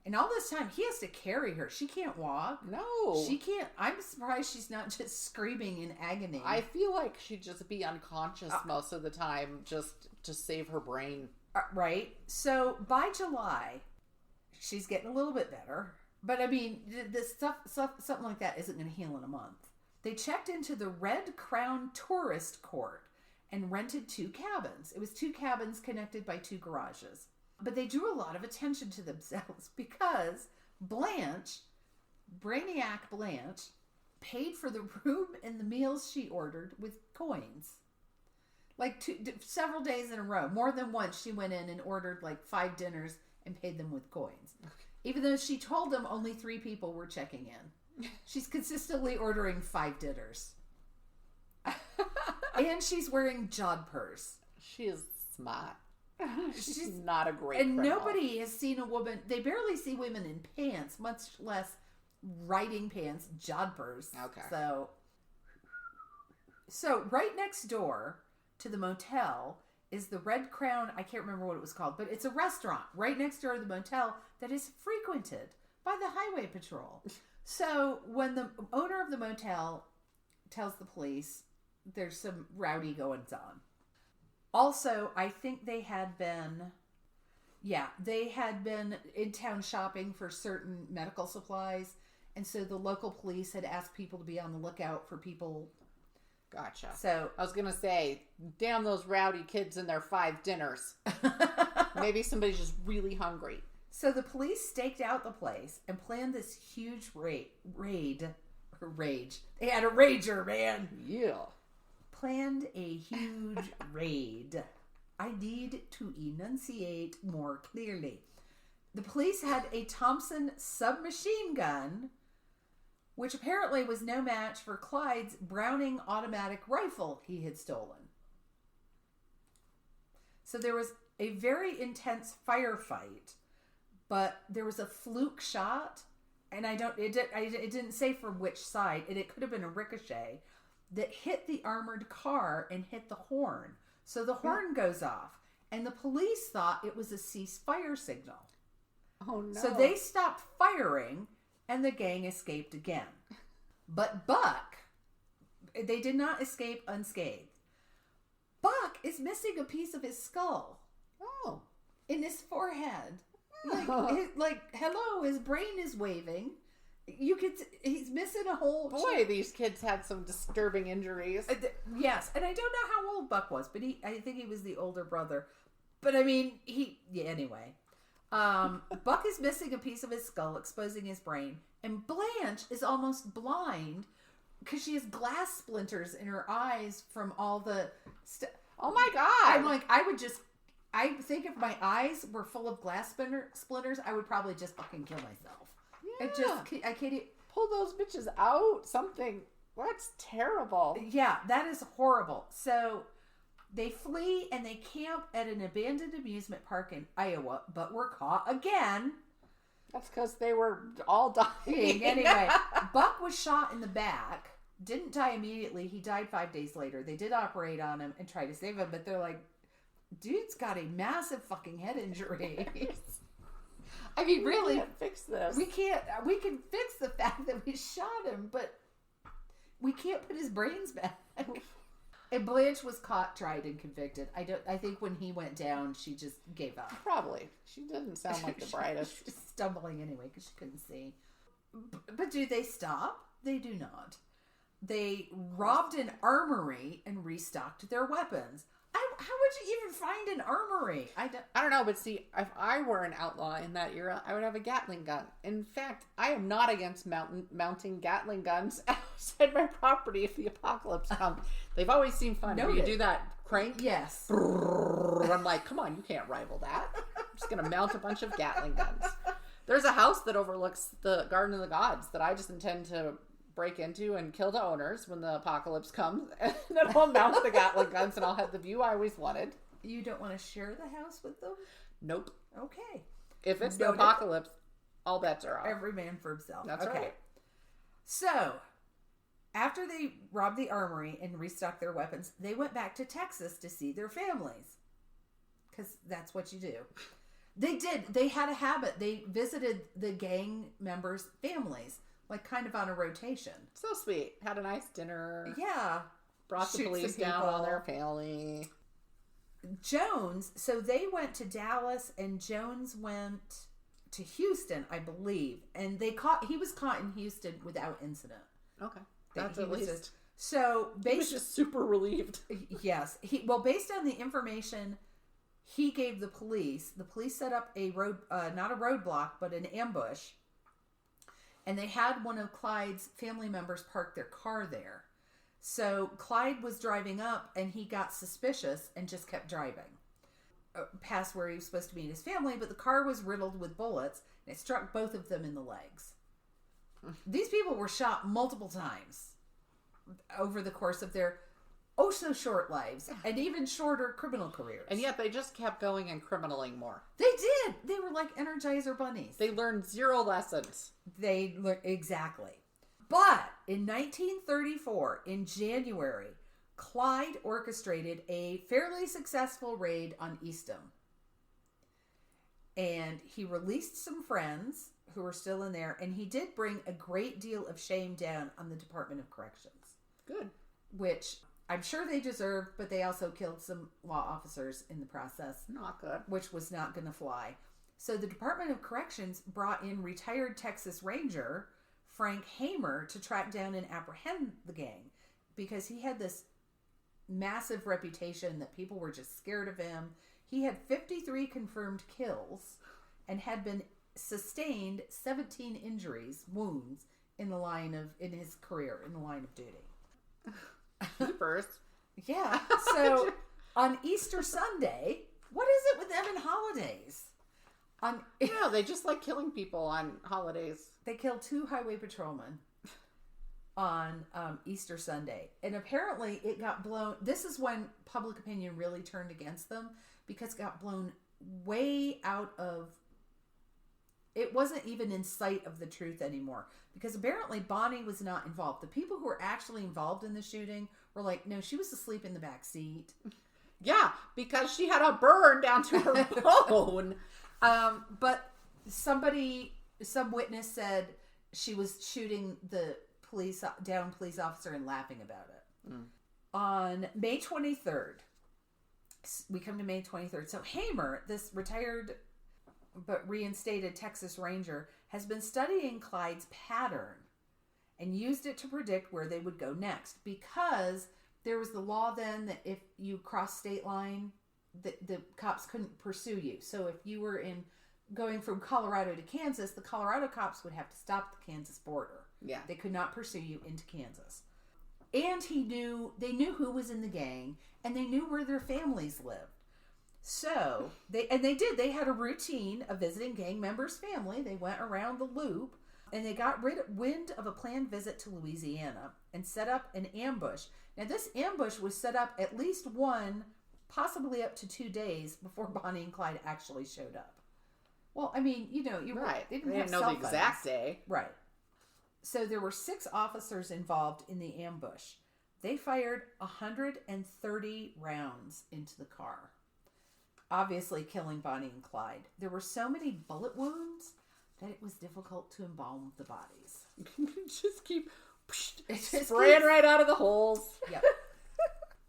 And all this time, he has to carry her. She can't walk. No. She can't. I'm surprised she's not just screaming in agony. I feel like she'd just be unconscious most of the time, just to save her brain. Right? So, by July, she's getting a little bit better. But, I mean, this something like that isn't going to heal in a month. They checked into the Red Crown Tourist Court and rented 2 cabins. It was 2 cabins connected by 2 garages. But they drew a lot of attention to themselves because Brainiac Blanche, paid for the room and the meals she ordered with coins. Like several days in a row. More than once she went in and ordered like 5 dinners and paid them with coins. Okay. Even though she told them only 3 people were checking in. She's consistently ordering 5 dinners. And she's wearing jodhpurs. She is smart. She's not a great criminal. Nobody has seen a woman. They barely see women in pants, much less riding pants, jodhpurs. Okay. So right next door to the motel is the Red Crown. I can't remember what it was called, but it's a restaurant right next door to the motel that is frequented by the highway patrol. So when the owner of the motel tells the police there's some rowdy goings on. Also, I think they had been in town shopping for certain medical supplies. And so the local police had asked people to be on the lookout for people. Gotcha. So I was going to say, damn those rowdy kids and their 5 dinners. Maybe somebody's just really hungry. So the police staked out the place and planned this huge rage. They had a rager, man. Yeah. Planned a huge raid. I need to enunciate more clearly. The police had a Thompson submachine gun, which apparently was no match for Clyde's Browning automatic rifle he had stolen. So there was a very intense firefight. But there was a fluke shot, and it didn't say from which side, and it could have been a ricochet that hit the armored car and hit the horn. So the horn goes off, and the police thought it was a ceasefire signal. Oh no. So they stopped firing, and the gang escaped again. But Buck, they did not escape unscathed. Buck is missing a piece of his skull. Oh. In his forehead. Hello, his brain is waving. He's missing a whole... Boy, these kids had some disturbing injuries. Yes, and I don't know how old Buck was, but I think he was the older brother. But I mean, anyway. Buck is missing a piece of his skull, exposing his brain, and Blanche is almost blind because she has glass splinters in her eyes from all the stuff. Oh my God. I'm like, I think if my eyes were full of glass splinters, I would probably just fucking kill myself. Yeah. I can't pull those bitches out. Something. That's terrible. Yeah, that is horrible. So They flee and they camp at an abandoned amusement park in Iowa, but were caught again. That's because they were all dying. Anyway, Buck was shot in the back. Didn't die immediately. He died 5 days later. They did operate on him and try to save him, but they're like, dude's got a massive fucking head injury. I mean, really, we can't fix this. We can't. We can fix the fact that we shot him, but we can't put his brains back. And Blanche was caught, tried, and convicted. I think when he went down, she just gave up. Probably. She didn't sound like the brightest. She was stumbling anyway because she couldn't see. But do they stop? They do not. They robbed an armory and restocked their weapons. How would you even find an armory? I don't know, but see, if I were an outlaw in that era, I would have a Gatling gun. In fact, I am not against mounting Gatling guns outside my property if the apocalypse comes. They've always seemed fun. When you do that crank? Yes. I'm like, come on, you can't rival that. I'm just going to mount a bunch of Gatling guns. There's a house that overlooks the Garden of the Gods that I just intend to break into and kill the owners when the apocalypse comes, and then I'll mount the Gatling guns and I'll have the view I always wanted. You don't want to share the house with them? Nope. Okay. If it's the apocalypse, all bets are off. Every man for himself. That's right. So, after they robbed the armory and restocked their weapons, they went back to Texas to see their families. Because that's what you do. They did. They had a habit. They visited the gang members' families. Like kind of on a rotation. So sweet. Had a nice dinner. Yeah. Brought the police down on their family. Jones, so they went to Dallas and Jones went to Houston, I believe. And he was caught in Houston without incident. Okay. That's at least. So he was just super relieved. Yes. Based on the information he gave the police set up a road, not a roadblock, but an ambush. And they had one of Clyde's family members park their car there. So Clyde was driving up and he got suspicious and just kept driving past where he was supposed to meet his family. But the car was riddled with bullets and it struck both of them in the legs. These people were shot multiple times over the course of their so short lives and even shorter criminal careers. And yet they just kept going and criminaling more. They did. They were like Energizer bunnies. They learned 0 lessons. Exactly. But in 1934, in January, Clyde orchestrated a fairly successful raid on Eastham. And he released some friends who were still in there, and he did bring a great deal of shame down on the Department of Corrections. Good. Which I'm sure they deserved, but they also killed some law officers in the process. Not good. Which was not going to fly. So the Department of Corrections brought in retired Texas Ranger Frank Hamer to track down and apprehend the gang because he had this massive reputation that people were just scared of him. He had 53 confirmed kills and had been sustained 17 wounds in his career in the line of duty. First. Yeah. So on Easter Sunday, what is it with them and holidays? No, they just like killing people on holidays. They killed 2 highway patrolmen on Easter Sunday. And apparently it got blown. This is when public opinion really turned against them because it got blown way out of... It wasn't even in sight of the truth anymore. Because apparently Bonnie was not involved. The people who were actually involved in the shooting were like, no, she was asleep in the back seat. Yeah, because she had a burn down to her bone. But some witness said she was shooting the police officer and laughing about it. On May 23rd, we come to May 23rd. So Hamer, this retired but reinstated Texas Ranger, has been studying Clyde's pattern and used it to predict where they would go next because there was the law then that if you cross state line, the cops couldn't pursue you. So if you were going from Colorado to Kansas, the Colorado cops would have to stop the Kansas border. Yeah. They could not pursue you into Kansas. And they knew who was in the gang and they knew where their families lived. So they did. They had a routine of visiting gang members' family. They went around the loop and they got wind of a planned visit to Louisiana and set up an ambush. Now this ambush was set up at least one possibly up to 2 days before Bonnie and Clyde actually showed up. Well, I mean, you know, they didn't know the exact day. Right. So there were 6 officers involved in the ambush. They fired 130 rounds into the car, obviously killing Bonnie and Clyde. There were so many bullet wounds that it was difficult to embalm the bodies. Just keep spraying right out of the holes. Yep.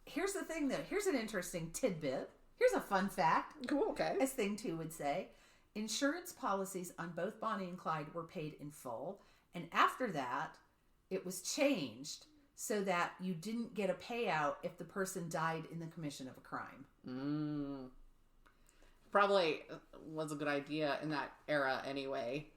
Here's the thing, though. Here's an interesting tidbit. Here's a fun fact. Cool, okay. As Thing 2 would say. Insurance policies on both Bonnie and Clyde were paid in full. And after that, it was changed so that you didn't get a payout if the person died in the commission of a crime. Probably was a good idea in that era anyway.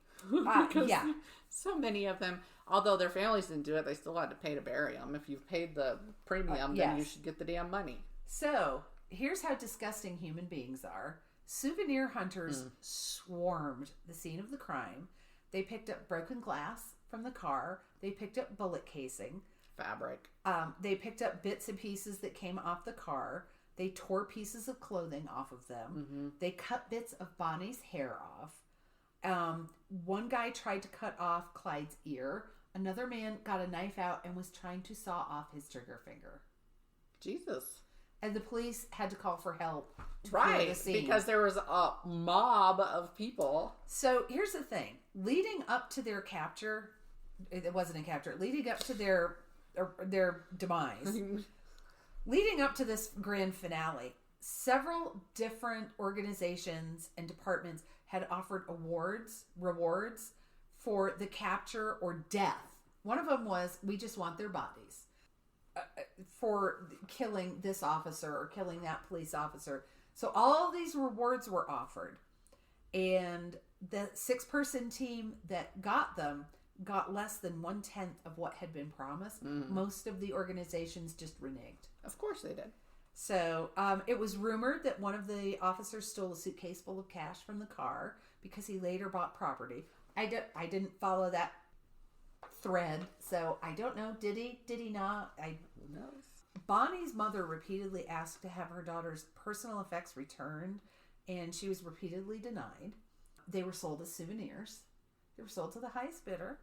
Yeah. So many of them, although their families didn't do it, they still had to pay to bury them. If you've paid the premium, then you should get the damn money. So, here's how disgusting human beings are. Souvenir hunters swarmed the scene of the crime. They picked up broken glass from the car. They picked up bullet casing. Fabric. They picked up bits and pieces that came off the car. They tore pieces of clothing off of them. They cut bits of Bonnie's hair off. One guy tried to cut off Clyde's ear. Another man got a knife out and was trying to saw off his trigger finger. Jesus. And the police had to call for help to clear the scene. Because there was a mob of people. So here's the thing. Leading up to their capture, it wasn't a capture, leading up to their demise, leading up to this grand finale, several different organizations and departments had offered rewards for the capture or death. One of them was, we just want their bodies. For killing this officer or killing that police officer. So all these rewards were offered. And the 6-person team that got them got less than 1/10 of what had been promised. Most of the organizations just reneged. Of course they did. So it was rumored that one of the officers stole a suitcase full of cash from the car because he later bought property. I didn't follow that thread, so I don't know. Did he? Did he not? Who knows? Bonnie's mother repeatedly asked to have her daughter's personal effects returned, and she was repeatedly denied. They were sold as souvenirs. They were sold to the highest bidder.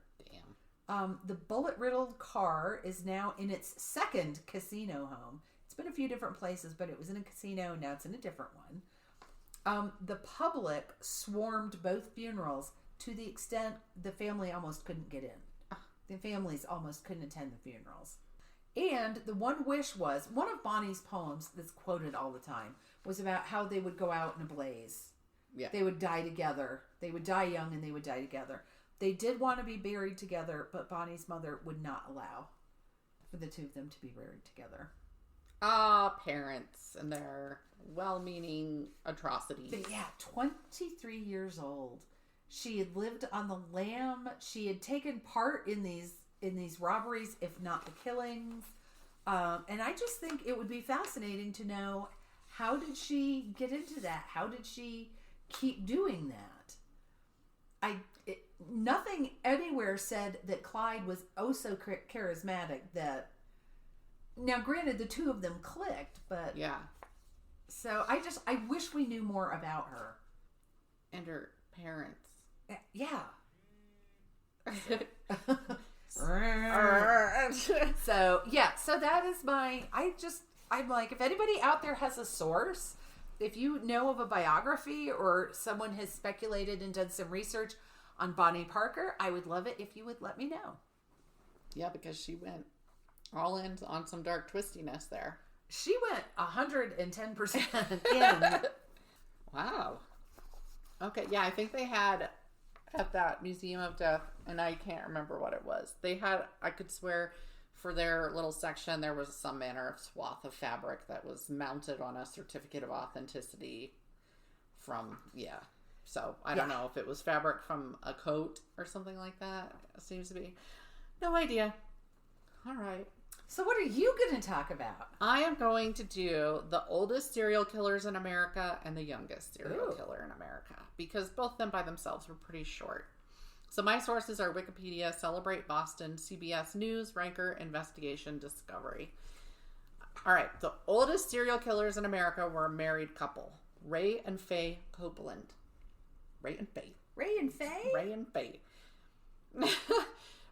Damn. The bullet-riddled car is now in its 2nd casino home. It's been a few different places, but it was in a casino. Now it's in a different one. The public swarmed both funerals to the extent the family almost couldn't get in. The families almost couldn't attend the funerals. And the one wish was, one of Bonnie's poems that's quoted all the time was about how they would go out in a blaze. Yeah. They would die together. They would die young and they would die together. They did want to be buried together, but Bonnie's mother would not allow for the two of them to be buried together. Parents and their well-meaning atrocities. But yeah, 23 years old. She had lived on the lam. She had taken part in these robberies, if not the killings. And I just think it would be fascinating to know, how did she get into that? How did she keep doing that? Nothing anywhere said that Clyde was so charismatic that... Now, granted, the two of them clicked, but... Yeah. So I wish we knew more about her. And her parents. Yeah. So that is I'm like, if anybody out there has a source, if you know of a biography or someone has speculated and done some research on Bonnie Parker, I would love it if you would let me know. Yeah, because she went all in on some dark twistiness there. She went 110% in. Wow. Okay, yeah, I think they had at that Museum of Death, and I can't remember what it was. They had, I could swear, for their little section, there was some manner of swath of fabric that was mounted on a certificate of authenticity from, So, I don't know if it was fabric from a coat or something like that. It seems to be. No idea. All right. So what are you going to talk about? I am going to do the oldest serial killers in America and the youngest serial killer in America, because both of them by themselves were pretty short. So my sources are Wikipedia, Celebrate Boston, CBS News, Ranker, Investigation, Discovery. All right. The oldest serial killers in America were a married couple, Ray and Faye Copeland. Ray and Faye. Ray and Faye? Ray and Faye.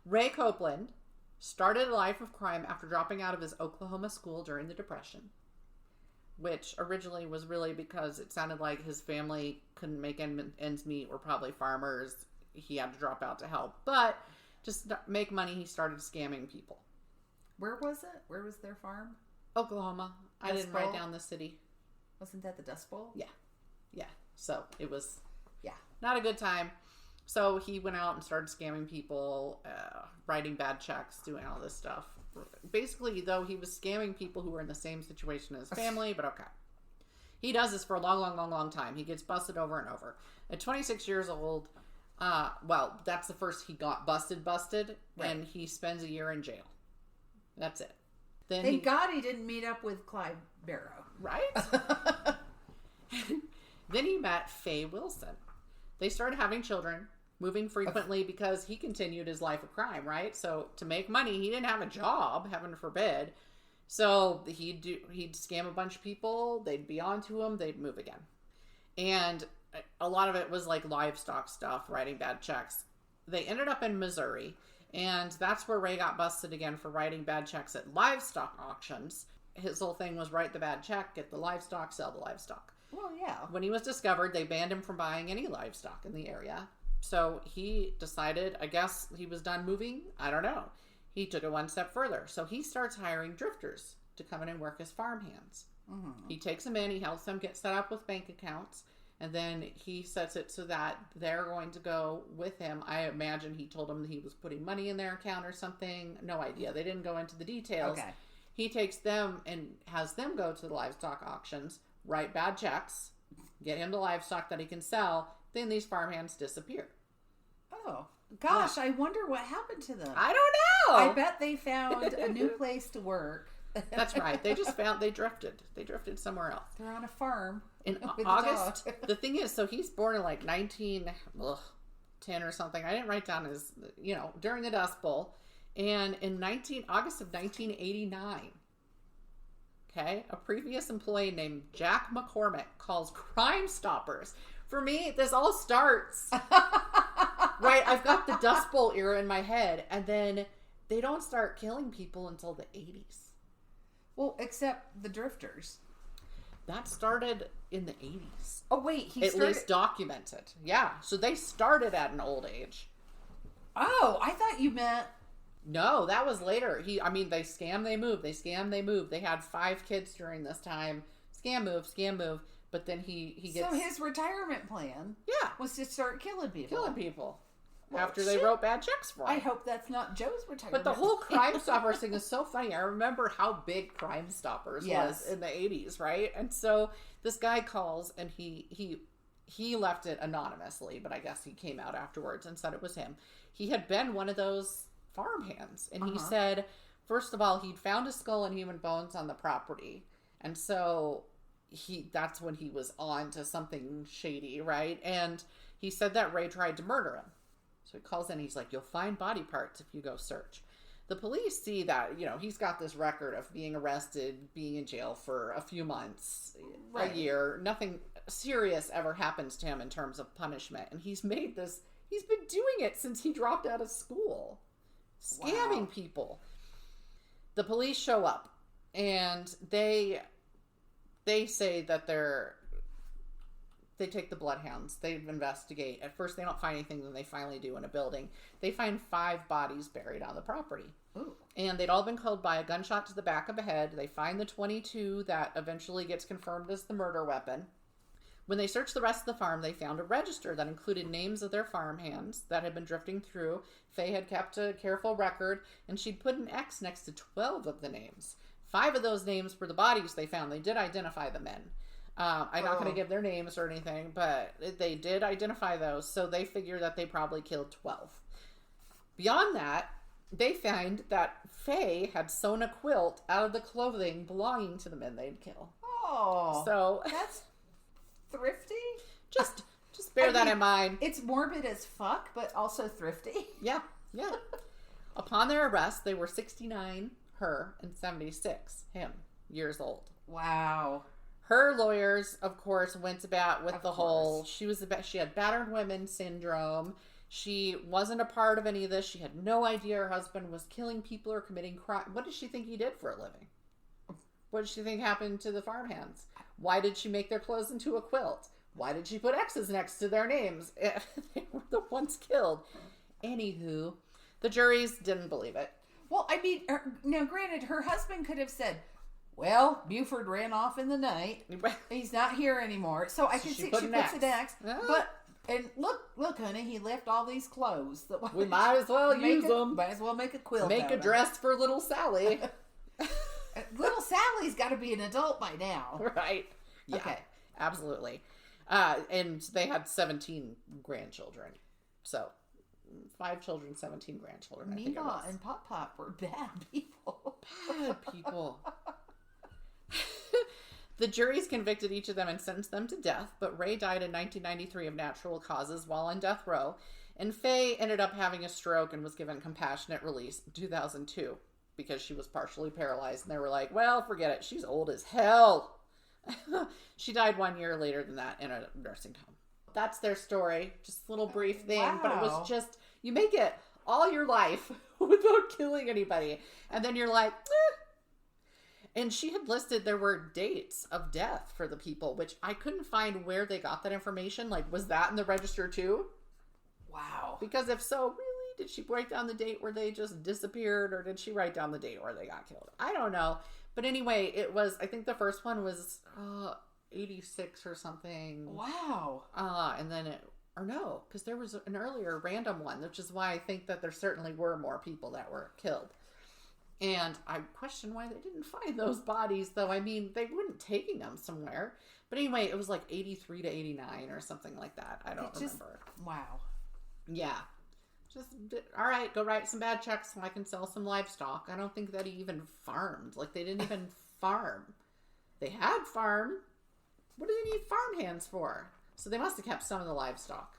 Ray Copeland started a life of crime after dropping out of his Oklahoma school during the Depression, which originally was really because it sounded like his family couldn't make ends meet, were probably farmers. He had to drop out to help. But just to make money, he started scamming people. Where was it? Where was their farm? Oklahoma. I didn't write down the city. Wasn't that the Dust Bowl? Yeah. Yeah. So it was yeah, not a good time. So he went out and started scamming people, writing bad checks, doing all this stuff. Basically, though, he was scamming people who were in the same situation as his family, but okay. He does this for a long time. He gets busted over and over. At 26 years old, well, that's the first he got busted, right. And he spends a year in jail. That's it. Then Thank God he didn't meet up with Clyde Barrow. Right? Then he met Faye Wilson. They started having children, moving frequently because he continued his life of crime, right? So to make money, he didn't have a job, heaven forbid. So he'd scam a bunch of people. They'd be on to him. They'd move again. And a lot of it was like livestock stuff, writing bad checks. They ended up in Missouri. And that's where Ray got busted again for writing bad checks at livestock auctions. His whole thing was write the bad check, get the livestock, sell the livestock. Well, yeah. When he was discovered, they banned him from buying any livestock in the area. So he decided, I guess he was done moving. I don't know. He took it one step further. So he starts hiring drifters to come in and work as farmhands. Mm-hmm. He takes them in. He helps them get set up with bank accounts. And then he sets it so that they're going to go with him. I imagine he told them that he was putting money in their account or something. No idea. They didn't go into the details. Okay. He takes them and has them go to the livestock auctions, write bad checks, get him the livestock that he can sell. Then these farmhands disappear. Oh, gosh. I wonder what happened to them. I don't know. I bet they found a new place to work. That's right. They drifted. They drifted somewhere else. They're on a farm. In August, the thing is, so he's born in like 1910 or something. I didn't write down his, during the Dust Bowl. And in August of 1989, okay, a previous employee named Jack McCormick calls Crime Stoppers. For me, this all starts, right? I've got the Dust Bowl era in my head, and then they don't start killing people until the 80s. Well, except the drifters. That started in the 80s. Oh, wait. At least documented. Yeah. So they started at an old age. Oh, I thought you meant... No, that was later. They scam, they move. They scam, they move. They had 5 kids during this time. Scam, move. But then he gets... So his retirement plan was to start killing people. Well, after they wrote bad checks for him. I hope that's not Joe's retirement. But the whole Crime Stoppers thing is so funny. I remember how big Crime Stoppers was in the 80s, right? And so this guy calls and he left it anonymously, but I guess he came out afterwards and said it was him. He had been one of those farmhands, and he said, first of all, he'd found a skull and human bones on the property, and so that's when he was on to something shady, right? And he said that Ray tried to murder him. So he calls in, he's like, you'll find body parts if you go search. The police see that, he's got this record of being arrested, being in jail for a few months, a year. Nothing serious ever happens to him in terms of punishment. And he's been doing it since he dropped out of school. Scamming people. The police show up, and they say that they take the bloodhounds. They investigate. At first, they don't find anything. Then they finally do in a building. They find 5 bodies buried on the property. Ooh. And they'd all been killed by a gunshot to the back of the head. They find the .22 that eventually gets confirmed as the murder weapon. When they searched the rest of the farm, they found a register that included names of their farmhands that had been drifting through. Faye had kept a careful record, and she'd put an X next to 12 of the names. 5 of those names were the bodies they found. They did identify the men. I'm not going to give their names or anything, but they did identify those, so they figure that they probably killed 12. Beyond that, they find that Faye had sewn a quilt out of the clothing belonging to the men they'd kill. Oh, so that's thrifty. Just bear that in mind. It's morbid as fuck, but also thrifty. Yeah. Upon their arrest, they were 69, her, and 76, him. years old. Wow. Her lawyers, of course, went about with the whole, course. she had battered women syndrome. She wasn't a part of any of this. She had no idea her husband was killing people or committing crime. What did she think he did for a living? What did she think happened to the farmhands? Why did she make their clothes into a quilt? Why did she put X's next to their names if they were the ones killed? Anywho, the juries didn't believe it. Well, I mean, now granted, her husband could have said, well, Buford ran off in the night. He's not here anymore. So I can see she puts an X. But, and look, honey, he left all these clothes. We might as well use them. Might as well make a quilt. Make a dress for little Sally. Little Sally's got to be an adult by now. Right. Yeah, okay. Absolutely. And they had 17 grandchildren. So, 5 children, 17 grandchildren. Mima and Pop Pop were bad people. Bad people. The juries convicted each of them and sentenced them to death, but Ray died in 1993 of natural causes while on death row, and Faye ended up having a stroke and was given compassionate release in 2002 because she was partially paralyzed, and they were like, well, forget it, she's old as hell. She died 1 year later than that in a nursing home. That's their story, just a little brief thing, wow. But it was just, you make it all your life without killing anybody, and then you're like, And she had listed there were dates of death for the people, which I couldn't find where they got that information. Like, was that in the register too? Wow. Because if so, really, did she break down the date where they just disappeared, or did she write down the date where they got killed? I don't know. But anyway, it was, I think the first one was 86 or something. Wow. And then no, because there was an earlier random one, which is why I think that there certainly were more people that were killed. And I question why they didn't find those bodies, though. I mean, they weren't taking them somewhere. But anyway, it was like 83 to 89 or something like that. I don't remember. Wow. Yeah. Just, all right, go write some bad checks so I can sell some livestock. I don't think that he even farmed. Like, they didn't even farm. They had farm. What do they need farm hands for? So they must have kept some of the livestock.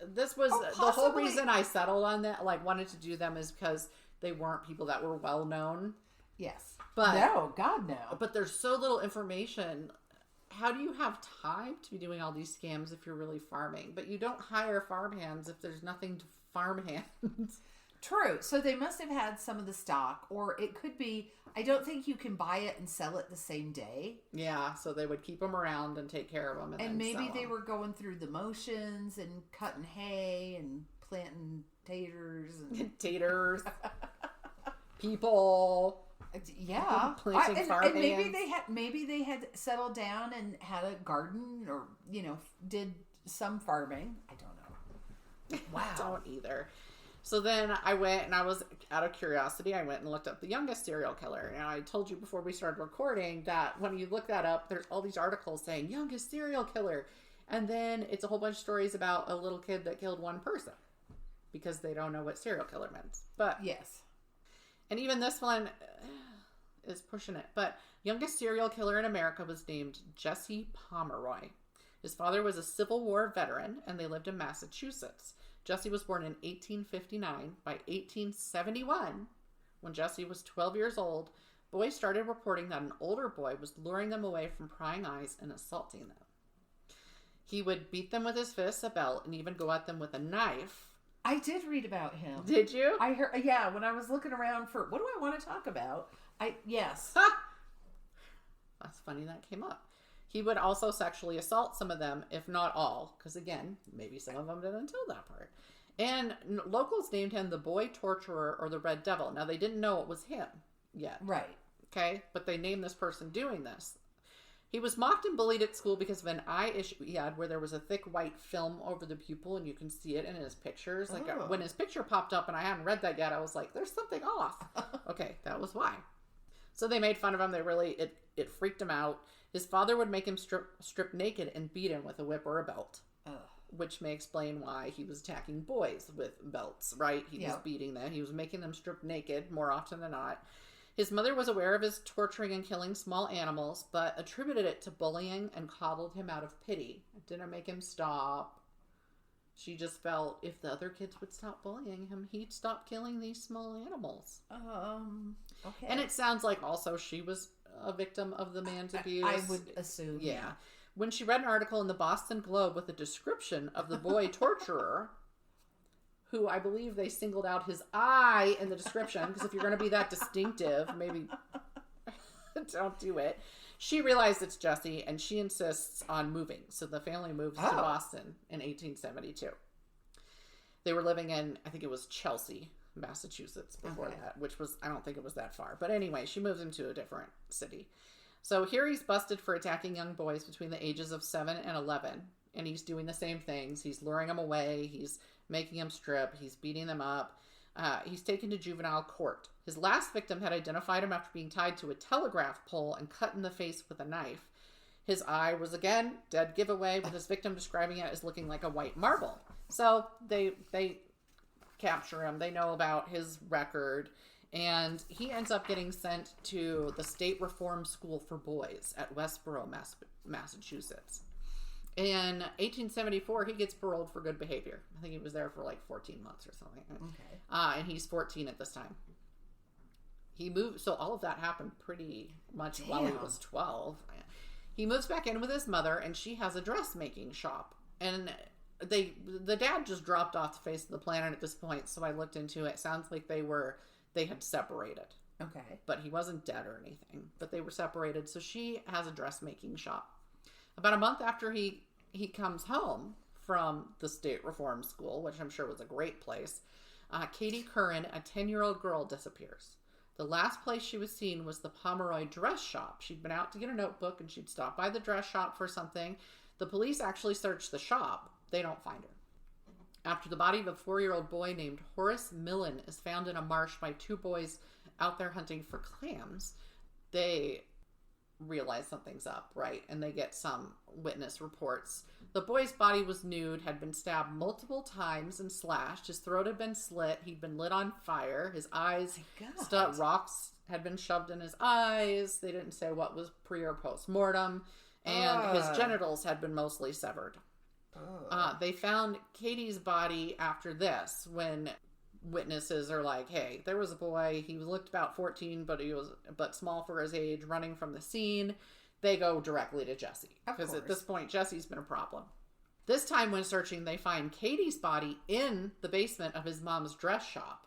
This was the whole reason I settled on that, like, wanted to do them is because they weren't people that were well known. Yes. But no, God no. But there's so little information. How do you have time to be doing all these scams if you're really farming? But you don't hire farmhands if there's nothing to farmhands. True. So they must have had some of the stock, or it could be, I don't think you can buy it and sell it the same day. Yeah, so they would keep them around and take care of them. And maybe they were going through the motions and cutting hay and planting taters. Taters. People. Yeah. Planting farm and maybe they had settled down and had a garden or, did some farming. I don't know. Wow. I don't either. So then I went and I was, out of curiosity, I went and looked up the youngest serial killer. And I told you before we started recording that when you look that up, there's all these articles saying youngest serial killer. And then it's a whole bunch of stories about a little kid that killed one person because they don't know what serial killer meant. But yes. And even this one is pushing it. But youngest serial killer in America was named Jesse Pomeroy. His father was a Civil War veteran, and they lived in Massachusetts. Jesse was born in 1859. By 1871, when Jesse was 12 years old, boys started reporting that an older boy was luring them away from prying eyes and assaulting them. He would beat them with his fists, a belt, and even go at them with a knife. I did read about him. Did you? I heard, yeah, when I was looking around for, what do I want to talk about? Yes. That's funny that came up. He would also sexually assault some of them, if not all, because again, maybe some of them didn't tell that part. And locals named him the Boy Torturer or the Red Devil. Now, they didn't know it was him yet. Right. Okay? But they named this person doing this. He was mocked and bullied at school because of an eye issue he had where there was a thick white film over the pupil, and you can see it in his pictures. Like when his picture popped up and I hadn't read that yet, I was like, there's something off. Okay, that was why. So they made fun of him. They really, it freaked him out. His father would make him strip naked and beat him with a whip or a belt. Which may explain why he was attacking boys with belts, right? He was beating them. He was making them strip naked more often than not. His mother was aware of his torturing and killing small animals, but attributed it to bullying and coddled him out of pity. It didn't make him stop. She just felt if the other kids would stop bullying him, he'd stop killing these small animals. Okay. And it sounds like also she was a victim of the man's abuse. I would assume. Yeah. When she read an article in the Boston Globe with a description of the boy torturer, who I believe they singled out his eye in the description, because if you're going to be that distinctive, maybe don't do it. She realized it's Jesse, and she insists on moving. So the family moves to Boston in 1872. They were living in, I think it was Chelsea, Massachusetts before that, which was, I don't think it was that far. But anyway, she moves into a different city. So here he's busted for attacking young boys between the ages of 7 and 11. And he's doing the same things. He's luring them away. He's making them strip. He's beating them up. He's taken to juvenile court. His last victim had identified him after being tied to a telegraph pole and cut in the face with a knife. His eye was, again, dead giveaway, with his victim describing it as looking like a white marble. So they capture him. They know about his record. And he ends up getting sent to the State Reform School for Boys at Westboro, Massachusetts. In 1874, he gets paroled for good behavior. I think he was there for like 14 months or something. Okay. And he's 14 at this time. He moved, so all of that happened pretty much while he was 12. He moves back in with his mother, and she has a dressmaking shop. And the dad just dropped off the face of the planet at this point, so I looked into it. Sounds like they had separated. Okay. But he wasn't dead or anything. But they were separated, so she has a dressmaking shop. About a month after he comes home from the State Reform School, which I'm sure was a great place, Katie Curran, a 10-year-old girl, disappears. The last place she was seen was the Pomeroy dress shop. She'd been out to get a notebook, and she'd stopped by the dress shop for something. The police actually searched the shop. They don't find her. After the body of a 4-year-old boy named Horace Millen is found in a marsh by 2 boys out there hunting for clams, they realize something's up, right? And they get some witness reports. The boy's body was nude, had been stabbed multiple times and slashed. His throat had been slit. He'd been lit on fire. His eyes, rocks had been shoved in his eyes. They didn't say what was pre or post mortem. And his genitals had been mostly severed. They found Katie's body after this, when witnesses are like, hey, there was a boy, he looked about 14, but small for his age, running from the scene. They go directly to Jesse, because at this point Jesse's been a problem. This time when searching, they find Katie's body in the basement of his mom's dress shop.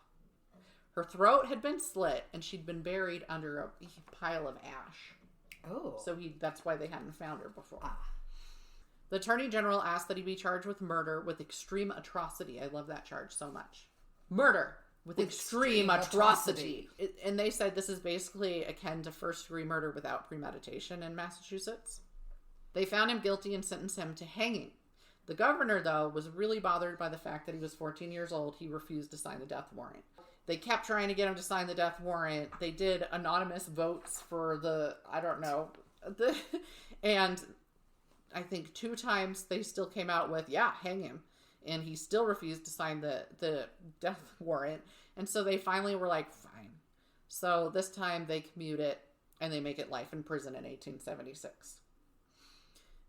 Her throat had been slit, and she'd been buried under a pile of ash. So that's why they hadn't found her before. The Attorney General asked that he be charged with murder with extreme atrocity. I love that charge so much. Murder with extreme atrocity. And they said this is basically akin to first-degree murder without premeditation in Massachusetts. They found him guilty and sentenced him to hanging. The governor, though, was really bothered by the fact that he was 14 years old. He refused to sign the death warrant. They kept trying to get him to sign the death warrant. They did anonymous votes for and I think 2 times they still came out with, hang him. And he still refused to sign the death warrant. And so they finally were like, fine. So this time they commute it, and they make it life in prison in 1876.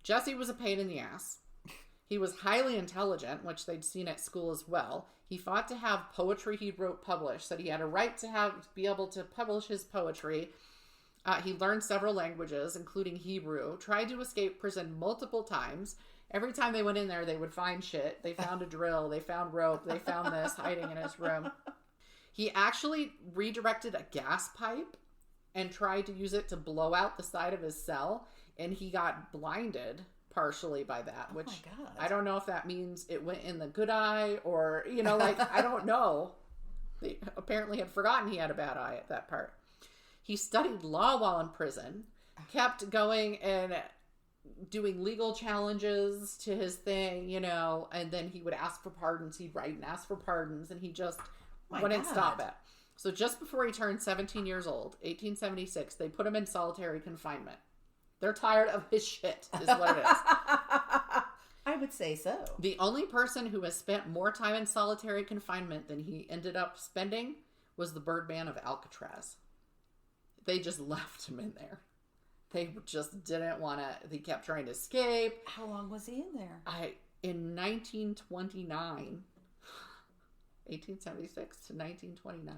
Jesse was a pain in the ass. He was highly intelligent, which they'd seen at school as well. He fought to have poetry he wrote published, said he had a right to be able to publish his poetry. He learned several languages, including Hebrew, tried to escape prison multiple times. Every time they went in there, they would find shit. They found a drill. They found rope. They found this hiding in his room. He actually redirected a gas pipe and tried to use it to blow out the side of his cell. And he got blinded partially by that, which I don't know if that means it went in the good eye or, I don't know. They apparently had forgotten he had a bad eye at that part. He studied law while in prison, kept going and doing legal challenges to his thing, and then he would ask for pardons. He'd write and ask for pardons, and he just wouldn't stop it. So just before he turned 17 years old, 1876, they put him in solitary confinement. They're tired of his shit, is what it is. I would say so. The only person who has spent more time in solitary confinement than he ended up spending was the Birdman of Alcatraz. They just left him in there. They just didn't want to. He kept trying to escape. How long was he in there? In 1929, 1876 to 1929.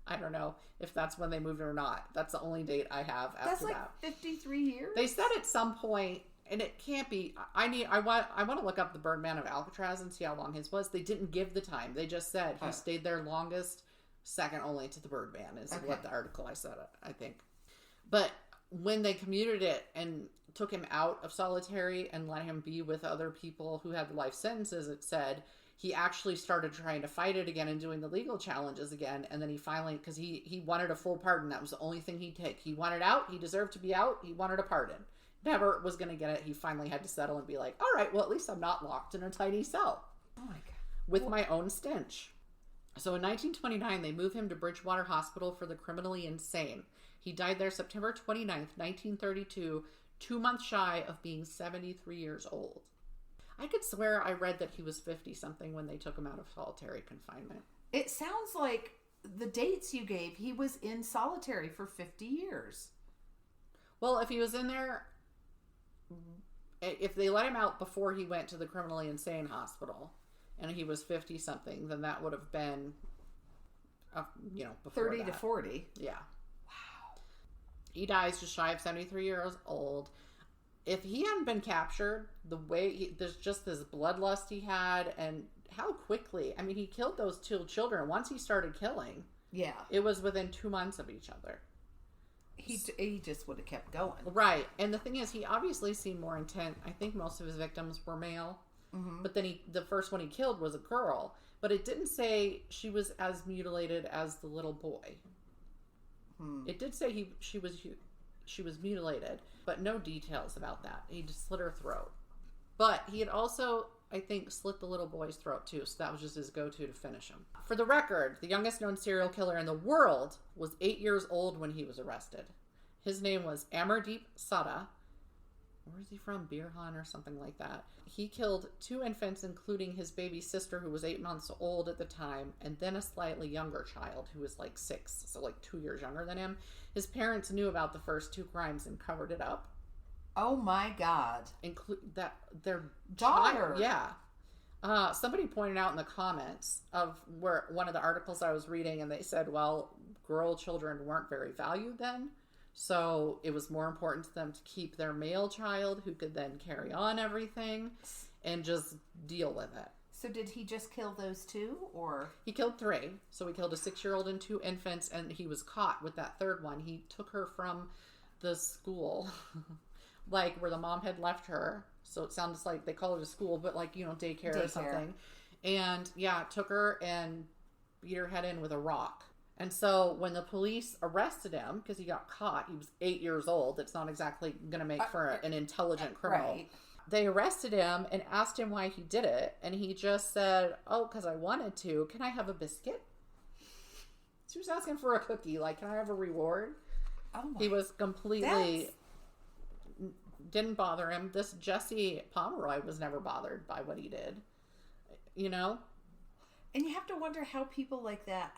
I don't know if that's when they moved or not. That's the only date I have after That's like that. 53 years? They said at some point, and it can't be, I want to look up the Birdman of Alcatraz and see how long his was. They didn't give the time. They just said he stayed there longest, second only to the Birdman is what the article I said, I think. But when they commuted it and took him out of solitary and let him be with other people who had life sentences, it said he actually started trying to fight it again and doing the legal challenges again. And then he finally, because he wanted a full pardon. That was the only thing he'd take. He wanted out. He deserved to be out. He wanted a pardon. Never was going to get it. He finally had to settle and be like, all right, well, at least I'm not locked in a tiny cell. Oh my God. With my own stench. So in 1929, they moved him to Bridgewater Hospital for the criminally insane. He died there September 29th, 1932, 2 months shy of being 73 years old. I could swear I read that he was 50-something when they took him out of solitary confinement. It sounds like the dates you gave, he was in solitary for 50 years. Well, if he was in there, if they let him out before he went to the criminally insane hospital and he was 50-something, then that would have been, before 30 to 40. Yeah. Wow. He dies just shy of 73 years old. If he hadn't been captured, the way there's just this bloodlust he had, and how quickly, I mean, he killed those 2 children. Once he started killing, yeah, it was within 2 months of each other. He just would have kept going. Right. And the thing is, he obviously seemed more intent. I think most of his victims were male. Mm-hmm. But then the first one he killed was a girl. But it didn't say she was as mutilated as the little boy. It did say she was mutilated, but no details about that. He just slit her throat. But he had also, I think, slit the little boy's throat too, so that was just his go-to to finish him. For the record, the youngest known serial killer in the world was 8 years old when he was arrested. His name was Amardeep Sada. Where is he from? Birhan or something like that. He killed 2 infants, including his baby sister, who was 8 months old at the time, and then a slightly younger child who was like 6, so like 2 years younger than him. His parents knew about the first 2 crimes and covered it up. Oh my God. That their daughter. Yeah. Somebody pointed out in the comments of where one of the articles I was reading, and they said, well, girl children weren't very valued then. So it was more important to them to keep their male child who could then carry on everything and just deal with it. So did he just kill those 2 or? He killed 3. So he killed a 6-year-old and 2 infants, and he was caught with that 3rd one. He took her from the school, like where the mom had left her. So it sounds like they call it a school, but like, daycare or something. And yeah, took her and beat her head in with a rock. And so when the police arrested him, because he got caught, he was 8 years old. It's not exactly going to make for an intelligent criminal. Right. They arrested him and asked him why he did it. And he just said, oh, because I wanted to. Can I have a biscuit? She was asking for a cookie. Like, can I have a reward? Oh my. He was completely... Didn't bother him. This Jesse Pomeroy was never bothered by what he did. And you have to wonder how people like that,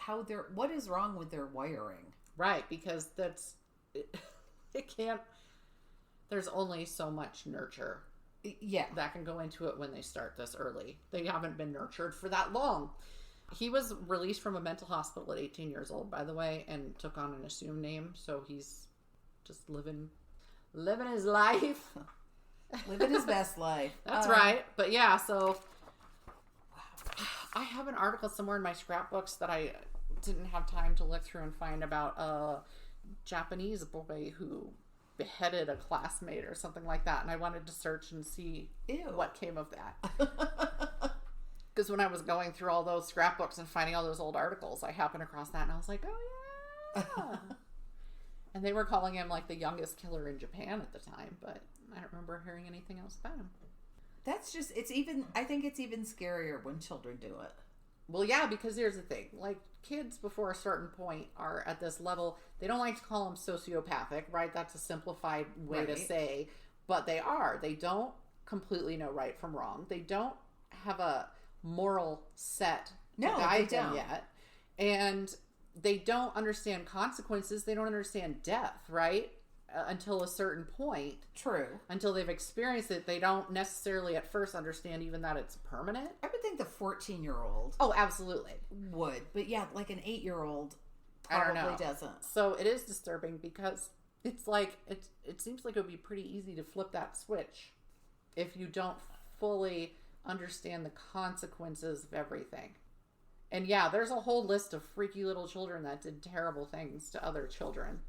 what is wrong with their wiring? Right, because it can't, there's only so much nurture. Yeah. That can go into it when they start this early. They haven't been nurtured for that long. He was released from a mental hospital at 18 years old, by the way, and took on an assumed name. So he's just living his life. Living his best life. That's right. But yeah, so I have an article somewhere in my scrapbooks that I didn't have time to look through and find about a Japanese boy who beheaded a classmate or something like that. And I wanted to search and see what came of that. Because when I was going through all those scrapbooks and finding all those old articles, I happened across that and I was like, oh yeah. And they were calling him like the youngest killer in Japan at the time, but I don't remember hearing anything else about him. That's just, I think it's even scarier when children do it. Well, yeah, because here's the thing. Like, kids before a certain point are at this level. They don't like to call them sociopathic, right? That's a simplified way to say. But they are. They don't completely know right from wrong. They don't have a moral set to guide them yet. And they don't understand consequences. They don't understand death, right? until a certain point. True. Until they've experienced it, they don't necessarily at first understand even that it's permanent. I would think the 14-year-old. Oh, absolutely. Would. But yeah, like an 8-year-old I don't know. probably doesn't. So it is disturbing because it's like, it seems like it would be pretty easy to flip that switch if you don't fully understand the consequences of everything. And yeah, there's a whole list of freaky little children that did terrible things to other children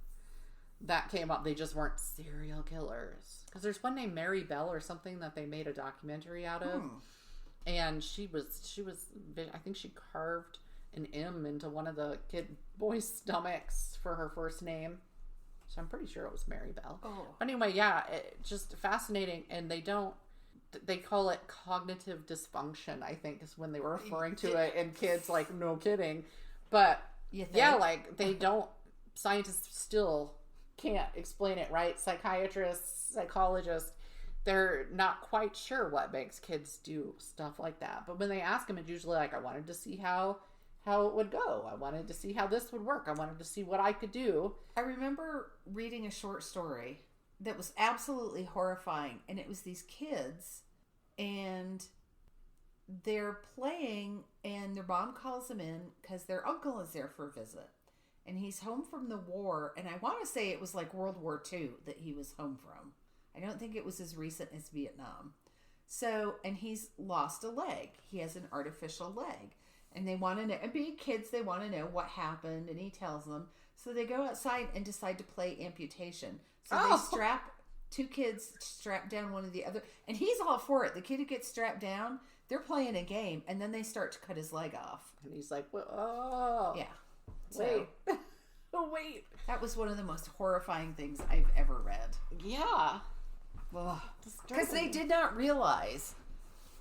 that came up. They just weren't serial killers. Because there's one named Mary Bell or something that they made a documentary out of. And she was, I think she carved an M into one of the boys' stomachs for her first name. So I'm pretty sure it was Mary Bell. Oh. But anyway, yeah, just fascinating. And they call it cognitive dysfunction, I think, is when they were referring to it. And kids, like, no kidding. But, yeah, like, scientists still can't explain it, right? Psychiatrists, psychologists, they're not quite sure what makes kids do stuff like that. But when they ask them, it's usually like, I wanted to see how it would go. I wanted to see how this would work. I wanted to see what I could do. I remember reading a short story that was absolutely horrifying. And it was these kids, and they're playing, and their mom calls them in because their uncle is there for a visit. And he's home from the war. And I want to say it was like World War II that he was home from. I don't think it was as recent as Vietnam. So, and he's lost a leg. He has an artificial leg. And they want to know, and being kids, they want to know what happened. And he tells them. So they go outside and decide to play amputation. So they two kids strap down one of the other. And he's all for it. The kid who gets strapped down, they're playing a game. And then they start to cut his leg off. And he's like, oh. Yeah. Wait. Oh, wait. That was one of the most horrifying things I've ever read. Yeah. Because they did not realize,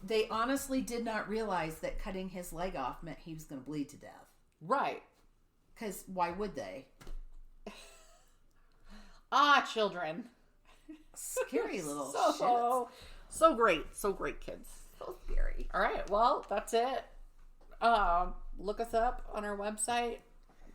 they honestly did not realize that cutting his leg off meant he was going to bleed to death. Right. Because why would they? Children. Scary little shits. So great. So great, kids. So scary. All right. Well, that's it. Look us up on our website,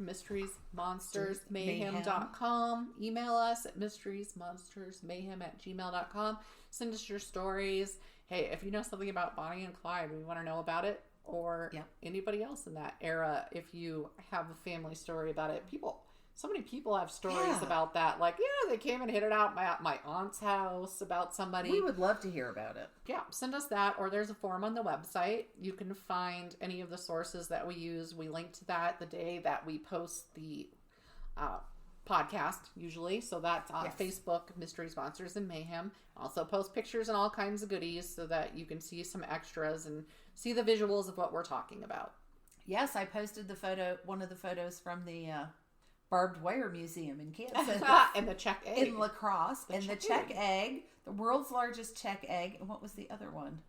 mysteriesmonstersmayhem.com. Email us at mysteriesmonstersmayhem@gmail.com. Send us your stories. Hey, if you know something about Bonnie and Clyde, we want to know about it, or anybody else in that era. If you have a family story about it, so many people have stories about that. Like, they came and hid it out at my aunt's house about somebody. We would love to hear about it. Yeah, send us that, or there's a form on the website. You can find any of the sources that we use. We link to that the day that we post the podcast, usually. So that's on Facebook, Mysteries, Monsters, and Mayhem. Also post pictures and all kinds of goodies so that you can see some extras and see the visuals of what we're talking about. Yes, I posted one of the photos from the barbed wire museum in Kansas. And the Czech egg. In La Crosse. The Czech egg. The world's largest Czech egg. And what was the other one?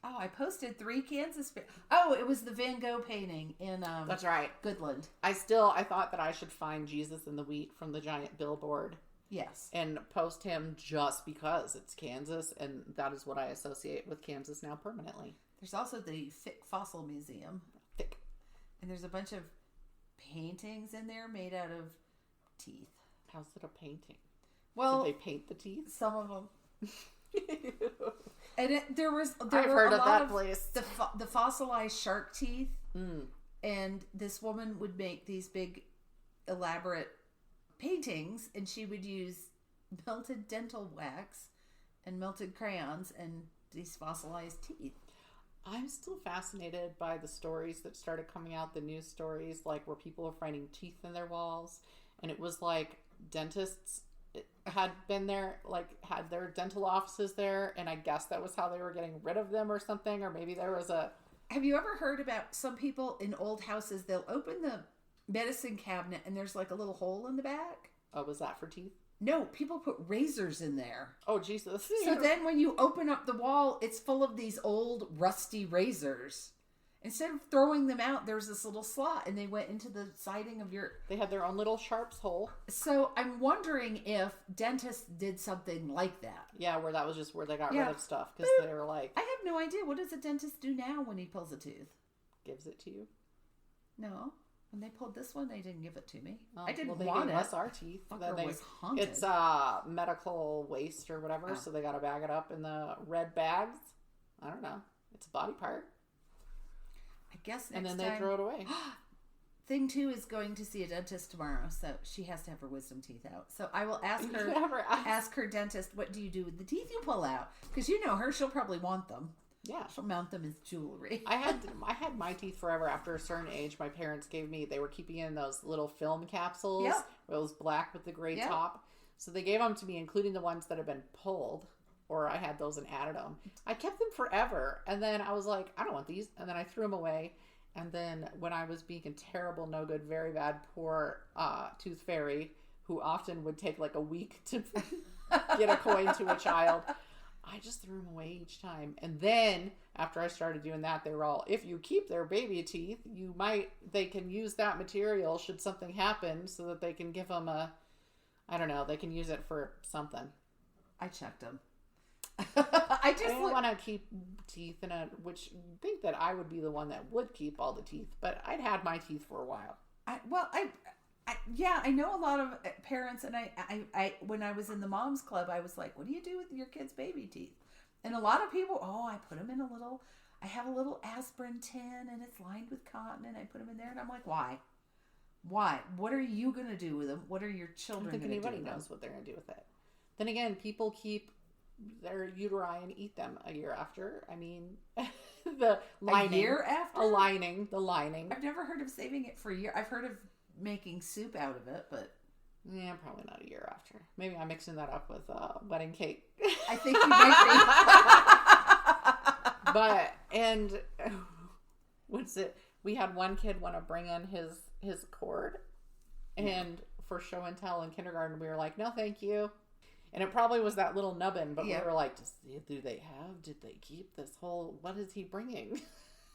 Oh, I posted 3 Kansas. It was the Van Gogh painting in that's right. Goodland. I thought that I should find Jesus in the wheat from the giant billboard. Yes. And post him just because it's Kansas, and that is what I associate with Kansas now permanently. There's also the Fick Fossil Museum. Fick. And there's a bunch of paintings in there made out of teeth. How's it a painting? Well, did they paint the teeth? Some of them. And I've heard of that place. The fossilized shark teeth. Mm. And this woman would make these big, elaborate paintings, and she would use melted dental wax and melted crayons and these fossilized teeth. I'm still fascinated by the stories that started coming out, the news stories, like where people are finding teeth in their walls. And it was like dentists had been there, like had their dental offices there. And I guess that was how they were getting rid of them or something. Or maybe there was a... Have you ever heard about some people in old houses, they'll open the medicine cabinet and there's like a little hole in the back? Oh, was that for teeth? No, people put razors in there. Oh, Jesus. So then when you open up the wall, it's full of these old rusty razors. Instead of throwing them out, there's this little slot, and they went into the siding of your... They had their own little sharps hole. So I'm wondering if dentists did something like that. Yeah, where that was just where they got rid of stuff, because they were like... I have no idea. What does a dentist do now when he pulls a tooth? Gives it to you. No. When they pulled this one, they didn't give it to me. Oh, I didn't they want gave it. us our teeth. Fucker was haunted. It's medical waste or whatever, so they got to bag it up in the red bags. I don't know. It's a body part. I guess next and then time, they throw it away. Thing 2 is going to see a dentist tomorrow, so she has to have her wisdom teeth out. So I will ask her, ask her dentist, what do you do with the teeth you pull out? Because you know her, she'll probably want them. Yeah, she'll mount them as jewelry. I had my teeth forever. After a certain age, my parents gave me. They were keeping in those little film capsules. Yep. Those black with the gray Yep. top. So they gave them to me, including the ones that have been pulled, or I had those and added them. I kept them forever, and then I was like, I don't want these, and then I threw them away. And then when I was being a terrible, no good, very bad, poor tooth fairy, who often would take like a week to get a coin to a child, I just threw them away each time. And then after I started doing that, they were all, if you keep their baby teeth, they can use that material should something happen, so that they can give them I don't know, they can use it for something. I checked them. I didn't want to keep teeth which think that I would be the one that would keep all the teeth, but I'd had my teeth for a while. I know a lot of parents, and I when I was in the mom's club, I was like, what do you do with your kids' baby teeth? And a lot of people, I put them in I have a little aspirin tin, and it's lined with cotton, and I put them in there, and I'm like, why? What are you going to do with them? What are your children going to do with them? I don't think anybody knows what they're going to do with it. Then again, people keep their uteri and eat them a year after. I mean, the lining. A year after? The lining. I've never heard of saving it for a year. I've heard of making soup out of it, but... Yeah, probably not a year after. Maybe I'm mixing that up with wedding cake. I think you might be. But, and we had one kid want to bring in his cord, and for show and tell in kindergarten, we were like, no, thank you. And it probably was that little nubbin, but we were like, did they keep this whole, what is he bringing?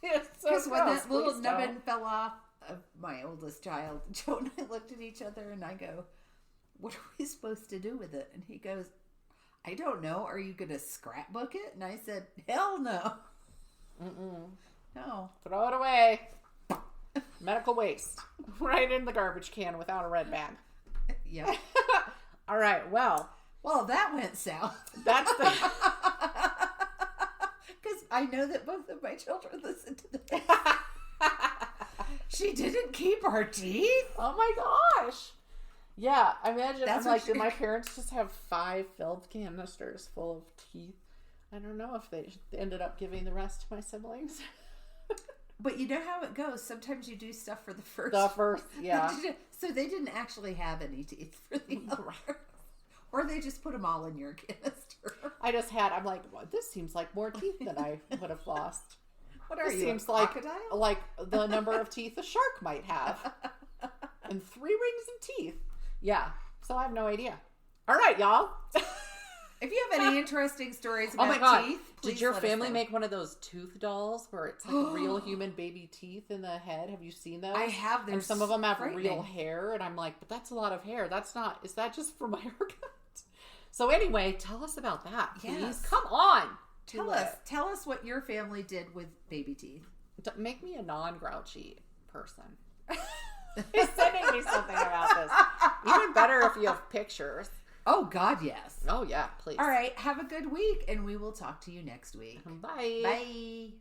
Because when that little nubbin fell off of my oldest child, Joe and I looked at each other, and I go, what are we supposed to do with it? And he goes, I don't know. Are you going to scrapbook it? And I said, hell no. No. Throw it away. Medical waste. Right in the garbage can without a red bag. Yep. All right, well, that went south. That's the... Because I know that both of my children listen to this. She didn't keep our teeth? Oh my gosh. Yeah, imagine. I'm like, did my parents just have 5 filled canisters full of teeth? I don't know if they ended up giving the rest to my siblings. But you know how it goes. Sometimes you do stuff for the first. Yeah. So they didn't actually have any teeth for the others. Or they just put them all in your canister. I'm like, well, this seems like more teeth than I would have lost. What are you, seems crocodile? like the number of teeth a shark might have. And 3 rings of teeth. Yeah. So I have no idea. All right, y'all. If you have any interesting stories about teeth, did your family make one of those tooth dolls where it's like real human baby teeth in the head? Have you seen those? I have. And some of them have real hair, and I'm like, but that's a lot of hair. Is that just for my haircut? So anyway, tell us about that, please. Yes. Come on. Tell us what your family did with baby teeth. Make me a non-grouchy person. He's sending me something about this. Even better if you have pictures. Oh, God, yes. Oh, yeah, please. All right. Have a good week, and we will talk to you next week. Bye. Bye.